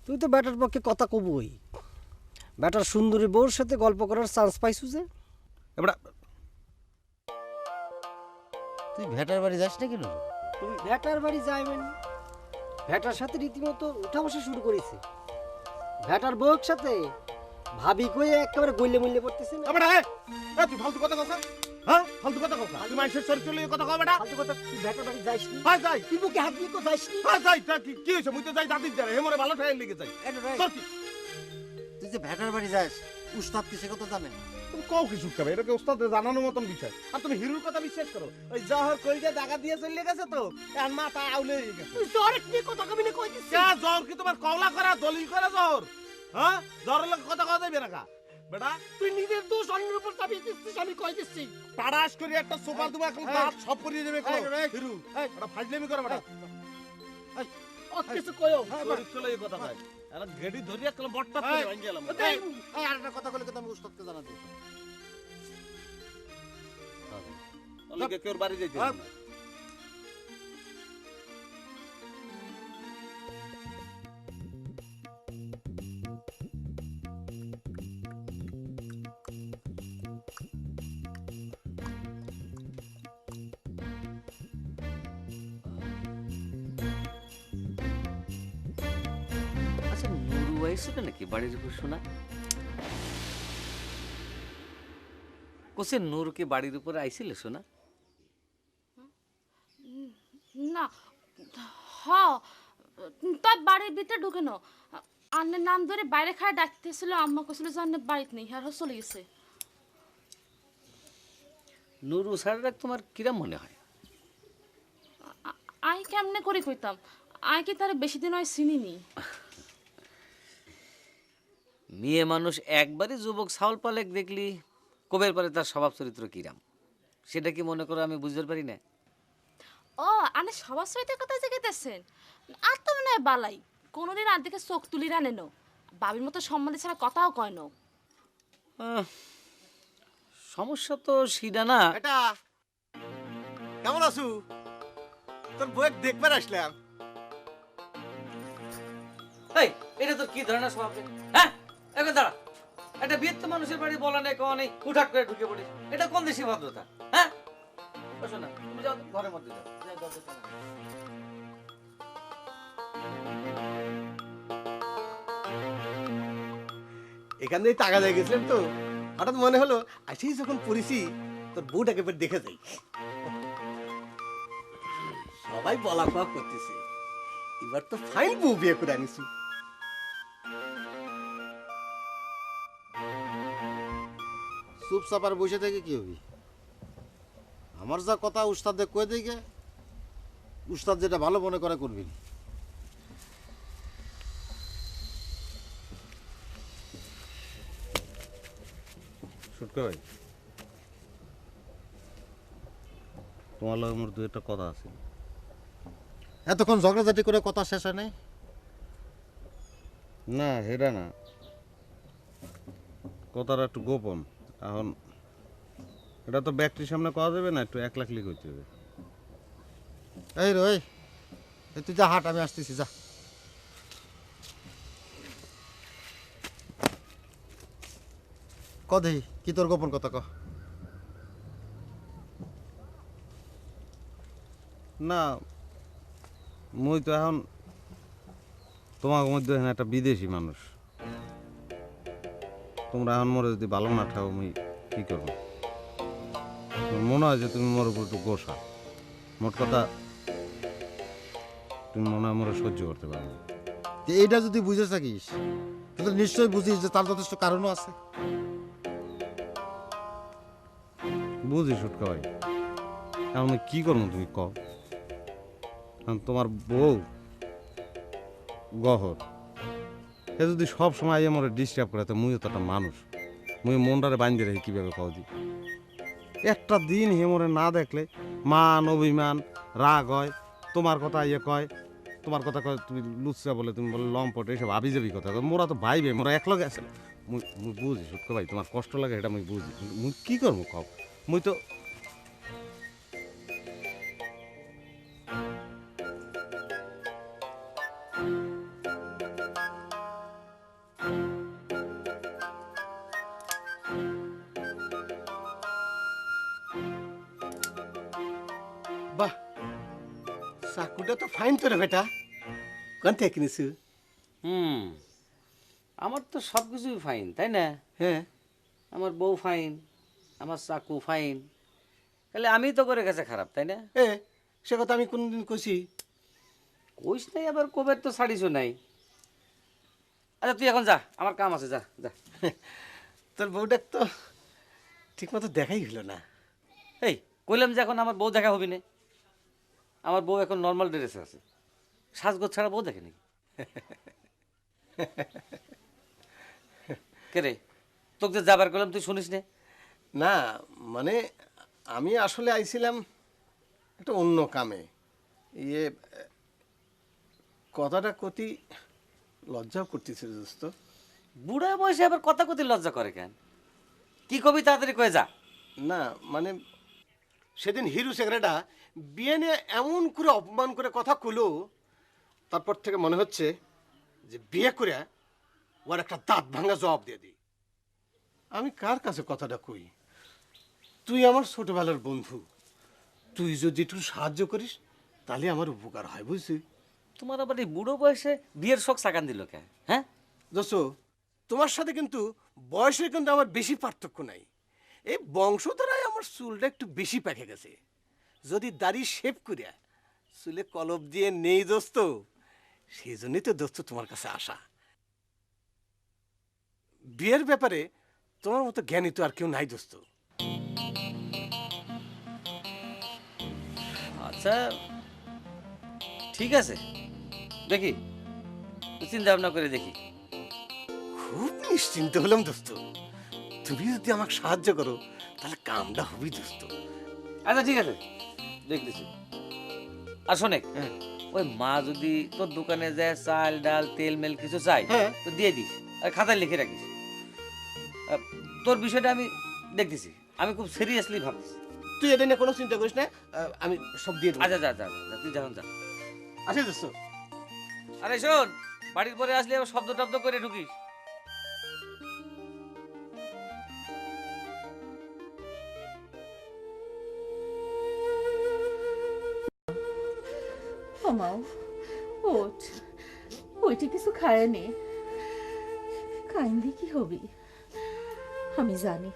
তুই তো ব্যাটার পক্ষে কথা কবই। ব্যাটার সুন্দরী বউর সাথে গল্প করার চান্স পাইছু যে। এবার তুই ভেটার বাড়ি যাস না কেন? তুই ভেটার বাড়ি যাই মানে ভেটার সাথে রীতিমতো উঠা বসা শুরু করেছে। ভেটার বউর সাথে ভাবি কই একেবারে গইলে মইলে পড়তেছে না। তুই ফালতু কথা কথা, হ্যাঁ ফালতু কথা কথা, তুই মানুষের চরিত্র নিয়ে কথা কও বেটা। ফালতু কথা, তুই ভেটার বাড়ি যাইস নি? হ্যাঁ যাই। তুই বুকে হাত দিয়ে তো যাইস নি? হ্যাঁ যাই, তা কি হয়েছে? মুই তো যাই দাদির দ্বারা হেমরে ভালো ঠাই লেগে যাই। তোর কি? তুই যে ভেটার বাড়ি যাস, উস্তাদ কি সে কথা জানে? তুমি কও কিছু খাবে, এটা কি ওস্তাদে জানানোর মতন বিষয়? আর তুমি হিরুর কথা বিশ্বাস করো? ওই জহর কইতে দাগা দিয়ে চলে গেছে তো, আর মাথা আউলে হয়ে গেছে। তুই জহরের কি কথা কবি না কই দিছিস? কে জহর কি তোমার কওলা করা দলিল করে জহর? হ্যাঁ জহরের লোক কথা কথা দেবে না বেটা। তুই নিজের দোষ অন্যের উপর চাপিয়ে দিচ্ছিস, আমি কই দিচ্ছি। তাড়াশ করে একটা সোফা তুমি এখন দাঁত সব করিয়ে দেবে কো হিরু। এটা ফাজলামি করে বেটা। অত কিছু কইও। চরিত্র লই কথা ভাই। আর গেডি ধরি একটা বটটা করে ভাঙ গেলাম। এই আরেকটা কথা বলে কিন্তু আমি উস্তাদকে জানাতে। ওকে কেউ বাড়ি যাইতে না। আচ্ছা নুরু আইছিল নাকি বাড়ির উপর শোনা? কোসে নূর কি বাড়ির উপরে আইছিল শোনা? না হ তার বাড়ির ভিতরে ঢুকে ন আন্নের নাম ধরে বাইরে খায় ডাকতেছিল। আম্মা কছিল যে আন্নের বাড়িতে নেই, আর চলে গেছে। নুরু স্যারের তোমার কিরাম মনে হয়? আই কেমনে করে কইতাম, আই কি তার বেশি দিন হয় চিনিনি। মেয়ে মানুষ একবারই যুবক ছাউল পালেক দেখলি কবের পরে তার স্বভাব চরিত্র কিরাম সেটা কি মনে করো আমি বুঝতে পারি না? ও আনে সবার সহিত কথা জিজ্ঞেতেছেন। আর তো মনে হয় বালাই কোনোদিন আর দিকে চোখ তুলি রানে নো, বাবির মতো সম্বন্ধে ছাড়া কথাও কয় নো। সমস্যা তো সেটা না। এটা কেমন আছু? তোর বউয়ের দেখবার আসলাম। এই এটা তো কি ধরনের স্বভাব? হ্যাঁ এখন দাঁড়া, একটা বিয়ের মানুষের বাড়ি বলা নেই কওয়া নেই, হুঠাট করে ঢুকে পড়িস, এটা কোন দেশি ভদ্রতা? হ্যাঁ বসো না, তুমি যাও ঘরের মধ্যে যাও। এখান থেকে টাকা দিয়ে গেছিলাম তো, হঠাৎ মনে হলো আসি যখন পড়েছি তোর বউটাকে এবার দেখে যাই। সবাই বলা কওয়া করতেছে, এবার তো ফাইন বউ বিয়ে করে আনিছি। চুপচাপ আর বসে থেকে কি হবি? আমার যা কথা উস্তাদে কয়ে দিকে, উস্তাদ যেটা ভালো মনে করে করবি। সুটকা ভাই, তোমার লগে মোর দুই একটা কথা আছে। এতক্ষণ ঝগড়াঝাটি করে কথা শেষ হয় নাই? না হেরা না, কথাটা একটু গোপন। এখন এটা তো ব্যক্তির সামনে কওয়া যাবে না, একটু একলাকলি করতে হবে। এই রে এই তুই যা হাট, আমি আসতেছি, যা। কদে কি তোর গোপন কথা ক? না মুই তো এখন তোমার মধ্যে এখানে একটা বিদেশি মানুষ, তোমরা এখন মরে যদি ভালো না থাকো মুই কি করবো? আমার মনে হয় যে তুমি মোর উপর একটু গোসা। মোট কথা তুমি মনে হয় মোরে সহ্য করতে পারবে না। এইটা যদি বুঝে থাকিস তাহলে নিশ্চয়ই বুঝিস যে তার যথেষ্ট কারণও আছে। বুঝি সুটকা ভাই, এখন আমি কি করবো তুমি কও? কারণ তোমার বউ গহর, এ যদি সব সময় আমার ডিস্টার্ব করে তো মুই তো একটা মানুষ, মুই মনটারে বাঁধতে রাখি কীভাবে কও দি? একটা দিন হেমরে না দেখলে মান অভিমান রাগ হয়, তোমার কথা ইয়ে কয়, তোমার কথা কয় তুমি লুচ্চা বলে, তুমি বলে লম্পট, এইসব আবি যাবি কথা কয়। মোরা তো ভাইবে, মোরা একলগে আছে। মুই মুই বুঝি সুটকা ভাই, তোমার কষ্ট লাগে এটা মুই বুঝি, মুই কি করবো কও? মুই তো বাহ, চাকুটা তো ফাইন তো রে বেটা, কোন থেকে কিনেছু? আমার তো সব কিছুই ফাইন, তাই না? হ্যাঁ, আমার বউ ফাইন, আমার চাকু ফাইন, তাহলে আমি তো করে গেছে খারাপ, তাই না? সে কথা আমি কোনদিন কইছি? কইস নাই, আবার কবে তো ছাড়িছো নাই। আচ্ছা তুই এখন যা, আমার কাম আছে, যা যা। তোর বউটা তো ঠিক মতো দেখাই হলো না। এই কইলাম যে এখন আমার বউ দেখা হবি না। আমার বউ এখন নর্মাল ড্রেসে আছে, সাজগোজ ছাড়া বউ দেখে নাকি? কে রে, তোকে যে যাবার করলাম তুই শুনিস নে? না মানে আমি আসলে আইছিলাম একটা অন্য কামে। ইয়ে কথাটা কতি লজ্জাও করতেছে দোস্ত। বুড়া বয়সে আবার কথা কতি লজ্জা করে কেন? কি কবি তাড়াতাড়ি কয়ে যা। না মানে সেদিন হিরু সেক্রেটা বিয়ে নিয়ে এমন করে অপমান করে কথা কইলো, তারপর থেকে মনে হচ্ছে যে বিয়ে করে ওর একটা দাঁত ভাঙা জবাব দিয়ে দিই। আমি কার কাছে কথাটা কই? তুই আমার ছোটবেলার বন্ধু, তুই যদি একটু সাহায্য করিস তাহলে আমার উপকার হয়, বুঝছি? তোমার আবার এই বুড়ো বয়সে বিয়ের শখ সাকান দিল কে? হ্যাঁ দোস্ত, তোমার সাথে কিন্তু বয়সে কিন্তু আমার বেশি পার্থক্য নাই। এই বংশধরায় আমার চুলটা একটু বেশি পেকে গেছে। যদি দাড়ি শেভ করিয়া চুলে কলপ দিয়ে নেই দোস্ত, সেই জন্যই তো দোস্ত তোমার কাছে আসা। বিয়ের ব্যাপারে তোমার মতো জ্ঞানী তো আর কেউ নাই দোস্ত। আচ্ছা ঠিক আছে, দেখি চিন্তা ভাবনা করে দেখি। খুব নিশ্চিন্ত হলাম দোস্ত, তুমি যদি আমাকে সাহায্য করো তাহলে কামটা হবি দোস্ত। আচ্ছা ঠিক আছে, দেখতেছি। আর শোনে, ওই মা যদি তোর দোকানে যায় চাল ডাল তেল মেল কিছু চাই তো দিয়ে দিস, আর খাতায় লিখে রাখিস। তোর বিষয়টা আমি দেখতেছি, আমি খুব সিরিয়াসলি ভাবছি। তুই এটা নিয়ে কোনো চিন্তা করিস না, আমি সব দিয়ে দেবো। আচ্ছা যা যা যা, তুই যখন যা। আচ্ছা দোস্ত। আরে শোন, বাড়ির পরে আসলে আবার শব্দ টব্দ করে ঢুকিস। মাও ওঠ, ওইটা কিছু খায়নি, কাইন্দি কি হবি? আমি জানি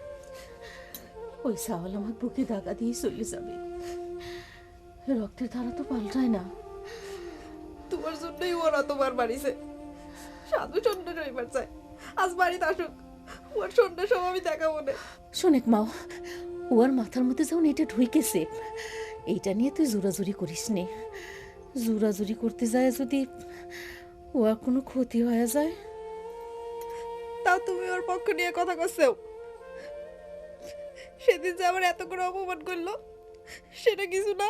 ওই সাওয়াল আমার বুকে দাগা দিয়ে চলে যাবে। রক্তের ধারা তো পাল্টায় না। তোমার জন্যই ওরা তোমার বাড়িছে, সাধু সন্ধ্যা রইবার চাই। আজ বাড়িতে আসুক, ওর সন্ধ্যা সব আমি দেখাবো না। শোনেক মাও, ওর মাথার মধ্যে যখন এটা ঢুকেছে, এইটা নিয়ে তুই জোরাজুরি করিস নে। জোরাজুরি করতে যায় যদি ওর কোনো ক্ষতি হয়ে যায়। তাও তুমি ওর পক্ষ নিয়ে কথা করছো। সেদিন যে আমার এত করে অপমান করলো, সেটা কিছু না।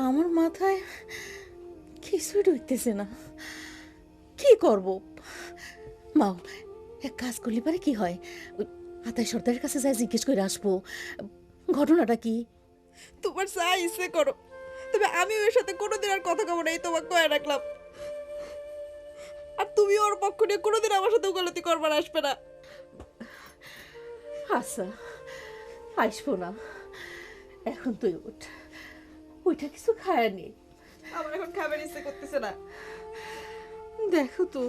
আমার মাথায় কিছুই ঢুকতেছে না, কি করব? মাও এক কাজ করলে পারে কি হয়, ওই আতাই সর্দারের কাছে যাই জিজ্ঞেস করে আসবো ঘটনাটা কি। তোমার যা ইচ্ছে করো, তবে আমি ওর সাথে কোনোদিন আর কথা কব না, এই তোমাকে কয়ে রাখলাম। আর তুমি ওর পক্ষ নিয়ে কোনোদিন আমার সাথে উকালতি করবার আসবে না। আচ্ছা আসবো না, এখন তুই উঠ, ওইটা কিছু খায় নি। আমার এখন খাবার ইচ্ছে করতেছে না। দেখো তো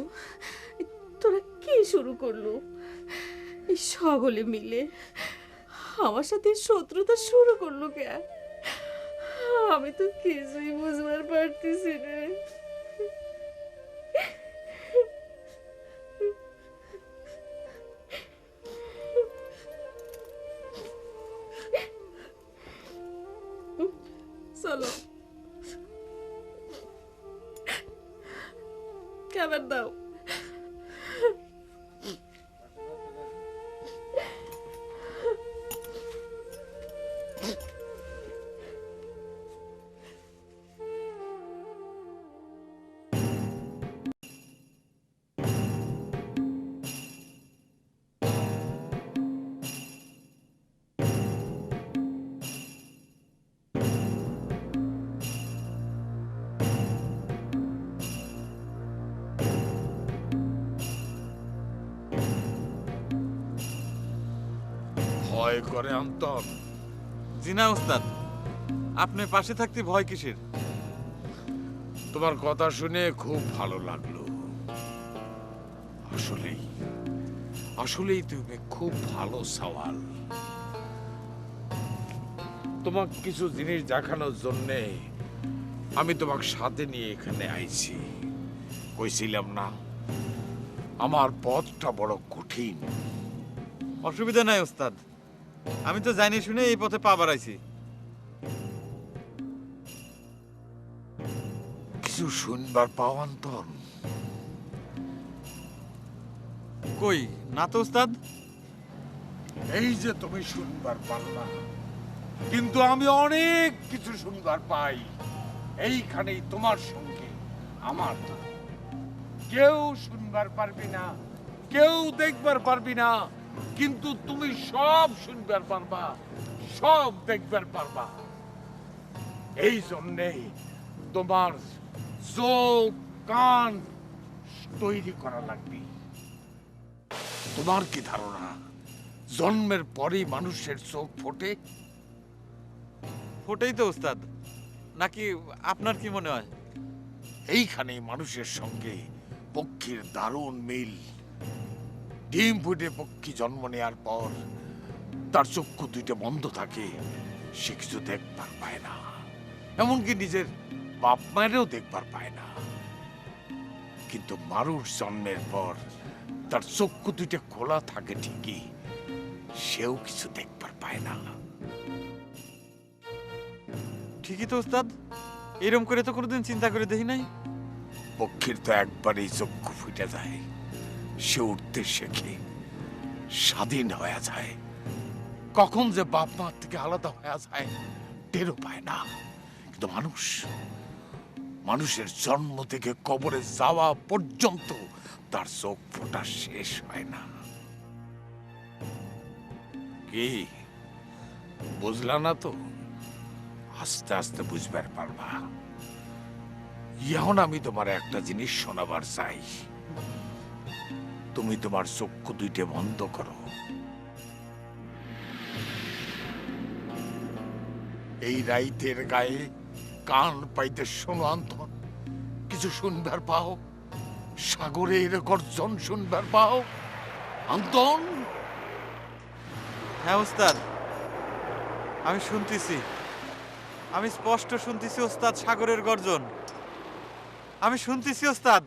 তোরা কি শুরু করলো, এই সকলে মিলে আমার সাথে শত্রুতা শুরু করলো কে? আমি তো কিছুই বুঝবার পারতেছি না। চলো খাবার দাও। ভয় করে অন্তর? জি না ওস্তাদ, আপনি পাশে থাকতে ভয় কিসের? তোমার কথা শুনে খুব ভালো লাগলো। আসলেই আসলেই তুমি খুব ভালো সওয়াল। তোমাকে কিছু জিনিস দেখানোর জন্য আমি তোমাকে সাথে নিয়ে এখানে আইছি। কইছিলাম না আমার পথটা বড় কঠিন। অসুবিধা নাই ওস্তাদ, আমি তো জানি শুনে এই পথে পা বাড়াইছি। কিছু শুনবার পাও অন্তর? কই না তো ওস্তাদ। এই যে তুমি শুনবার পারলা, কিন্তু আমি অনেক কিছু শুনবার পাই এইখানেই তোমার সঙ্গে আমার। কেউ শুনবার পারবি না, কেউ দেখবার পারবি না, কিন্তু তুমি সব শুনবার পারবা, সব দেখবার পারবা। এই জন্যেই তোমার চোখ কান তৈরি করা লাগবে। তোমার কি ধারণা জন্মের পরেই মানুষের চোখ ফোটে? ফোটেই তো ওস্তাদ, নাকি আপনার কি মনে হয়? এইখানে মানুষের সঙ্গে পক্ষীর দারুণ মিল। ডিম ফুটে পক্ষী জন্ম নেয়ার পর তার চক্ষু দুইটা বন্ধ থাকে, সে কিছু দেখবার পায় না, এমনকি নিজের বাপ মায়েরও দেখবার পায় না। কিন্তু মানুষ জন্মের পর তার চক্ষু দুইটা খোলা থাকে ঠিকই, সেও কিছু দেখবার পায় না। ঠিকই তো ওস্তাদ, এরম করে তো কোনোদিন চিন্তা করে দেখি নাই। পক্ষীর তো একবারেই চক্ষু ফুটে যায়, সে উঠতে শেখে, স্বাধীন হয়ে যায়। কখন যে বাপ মার থেকে আলাদা হয়ে যায় টেরও পায় না। কিন্তু মানুষের জন্ম থেকে কবরে যাওয়া পর্যন্ত তার চোখ ফোটা শেষ হয় না। কি বুঝলা না তো? আস্তে আস্তে বুঝবার পারবা। এখন আমি তোমার একটা জিনিস শোনাবার চাই। তুমি তোমার চক্ষু দুইটা বন্ধ করো। এই রাইতের গায়ে কান পাইতে শোনো অন্তর, কিছু শুনবার পাও? সাগরের গর্জন শুনবার পাও অন্তন? হ্যাঁ ওস্তাদ, আমি শুনতেছি, আমি স্পষ্ট শুনতেছি ওস্তাদ, সাগরের গর্জন আমি শুনতেছি ওস্তাদ।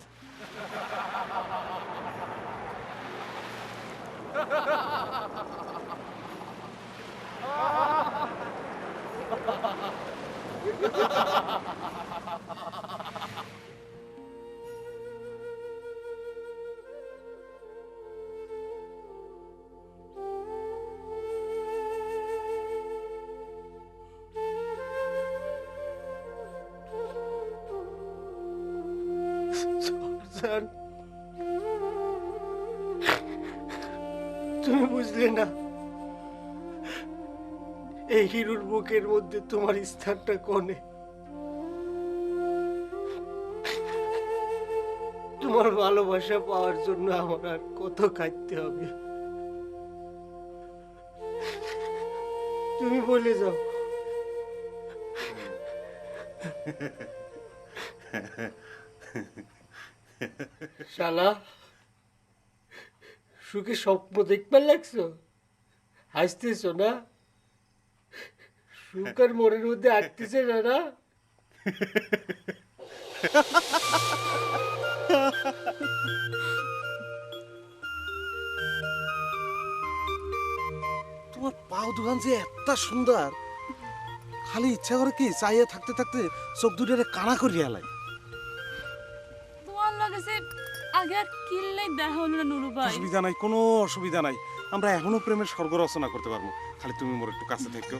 স্যার, তুমি বুঝলে না এই হিরুর বুকের মধ্যে তোমার স্থানটা কোনে? তোমার ভালোবাসা পাওয়ার জন্য আমার আর কত কাঁদতে হবে? তুমি বলে যাও শালা সুখে স্বপ্ন দেখবার লাগছো, হাসতেছো না? সুখ আর মনের মধ্যে আটতেছে না না? তোমার পাও দোকান যে এত সুন্দর, খালি ইচ্ছা করে কি চাইয়া থাকতে থাকতে চোখ দুটারে কানা করিয়া লাই। তোমার লাগেছে আগে আর কিল্লাই দেখা হলো না নুরু ভাই। অসুবিধা নাই, কোনো অসুবিধা নাই, আমরা এখনো প্রেমের স্বর্গ রচনা করতে পারবো, খালি তুমি মোর একটু কাছে থেকো।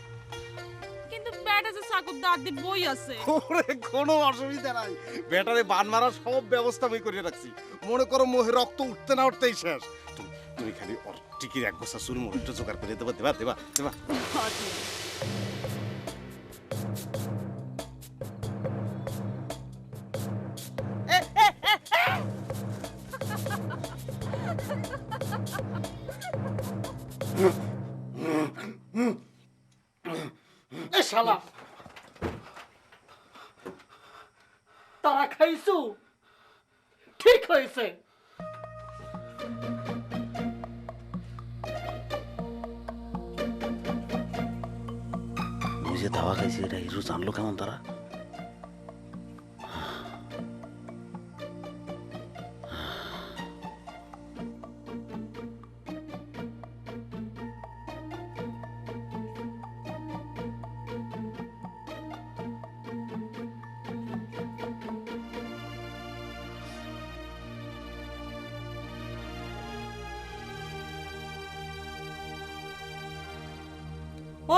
কিন্তু ব্যাটা যে চাকুর দাঁত দিয়ে বই আছে। ওরে কোনো অসুবিধা নাই, ব্যাটারে বান মারার সব ব্যবস্থা আমি করে রাখছি। মনে করো মোহে রক্ত উঠতে না উঠতেই শেষ। তুমি খালি ওর টিকির এক বস্তা চুল মোর একটু জোগাড় করে দেবা দেবা দেবা দেবা। এ শালা তারা খাইছো, ঠিক হয়েছে। যে ধাওয়া খাইছে এটা হিরো জানলো কেমন তারা?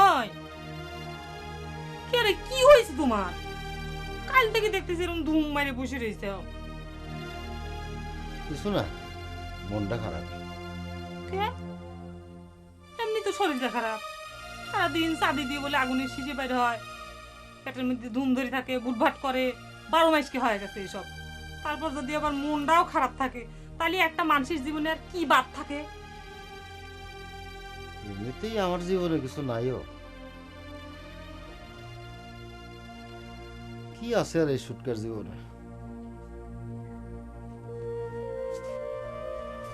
ওই কে রে, কি হয়েছে তোমার? কাল থেকে দেখতেছি এরকম ধুম মারে বসে রয়েছে। কিছু না, মনটা খারাপ। কে? এমনি তো শরীরটা খারাপ, সারাদিন চাঁদি দিয়ে বলে আগুনের শিশে বাইরে হয়, পেটের মধ্যে ধুম ধরে থাকে, বুটভাট করে, 12 মাস কি হয়ে গেছে এসব। তারপর যদি আবার মনটাও খারাপ থাকে, তাহলে একটা মানুষের জীবনে আর কি বাদ থাকে? এমনিতেই আমার জীবনে কিছু নাইও, কি আছে আর এই সুটকার জীবনে?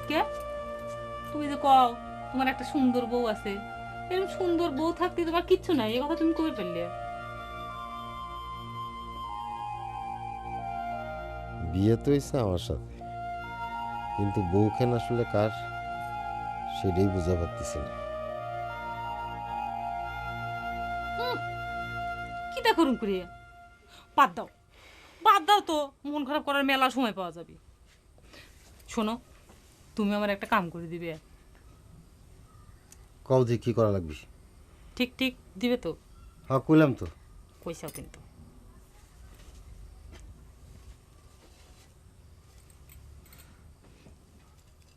কে? তুমি যে কও তোমার একটা সুন্দর বউ আছে, এরকম সুন্দর বউ থাকতে তোমার কিচ্ছু নাই, এই কথা তুমি কবে ফেললে? বিয়ে তো হয়েছে আমার সাথে, কিন্তু বউখান আসলে কার সেটাই বুঝা পারতেছি না। কি তা করুন করিয়া? বাদ দাও, বাদ দাও তো, মন খারাপ করার মেলা সময় পাওয়া যাবে। শোনো, তুমি আমার একটা কাম করে দিবে। কও যে কি করা লাগবে? ঠিক ঠিক দিবে তো? হ্যাঁ কইলাম তো। পয়সাও কিন্তু।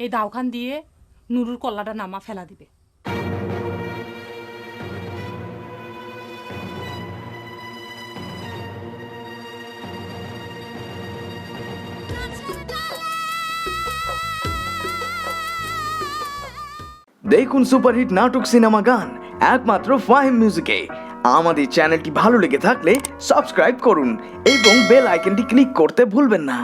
এই দাওখান দিয়ে নুরুর কল্লাটা নামা ফেলা দিবে। দেখুন সুপারহিট নাটক সিনেমা গান একমাত্র ফাহিম মিউজিকে। আমাদের চ্যানেলটি ভালো লেগে থাকলে সাবস্ক্রাইব করুন এবং বেল আইকনটি ক্লিক করতে ভুলবেন না।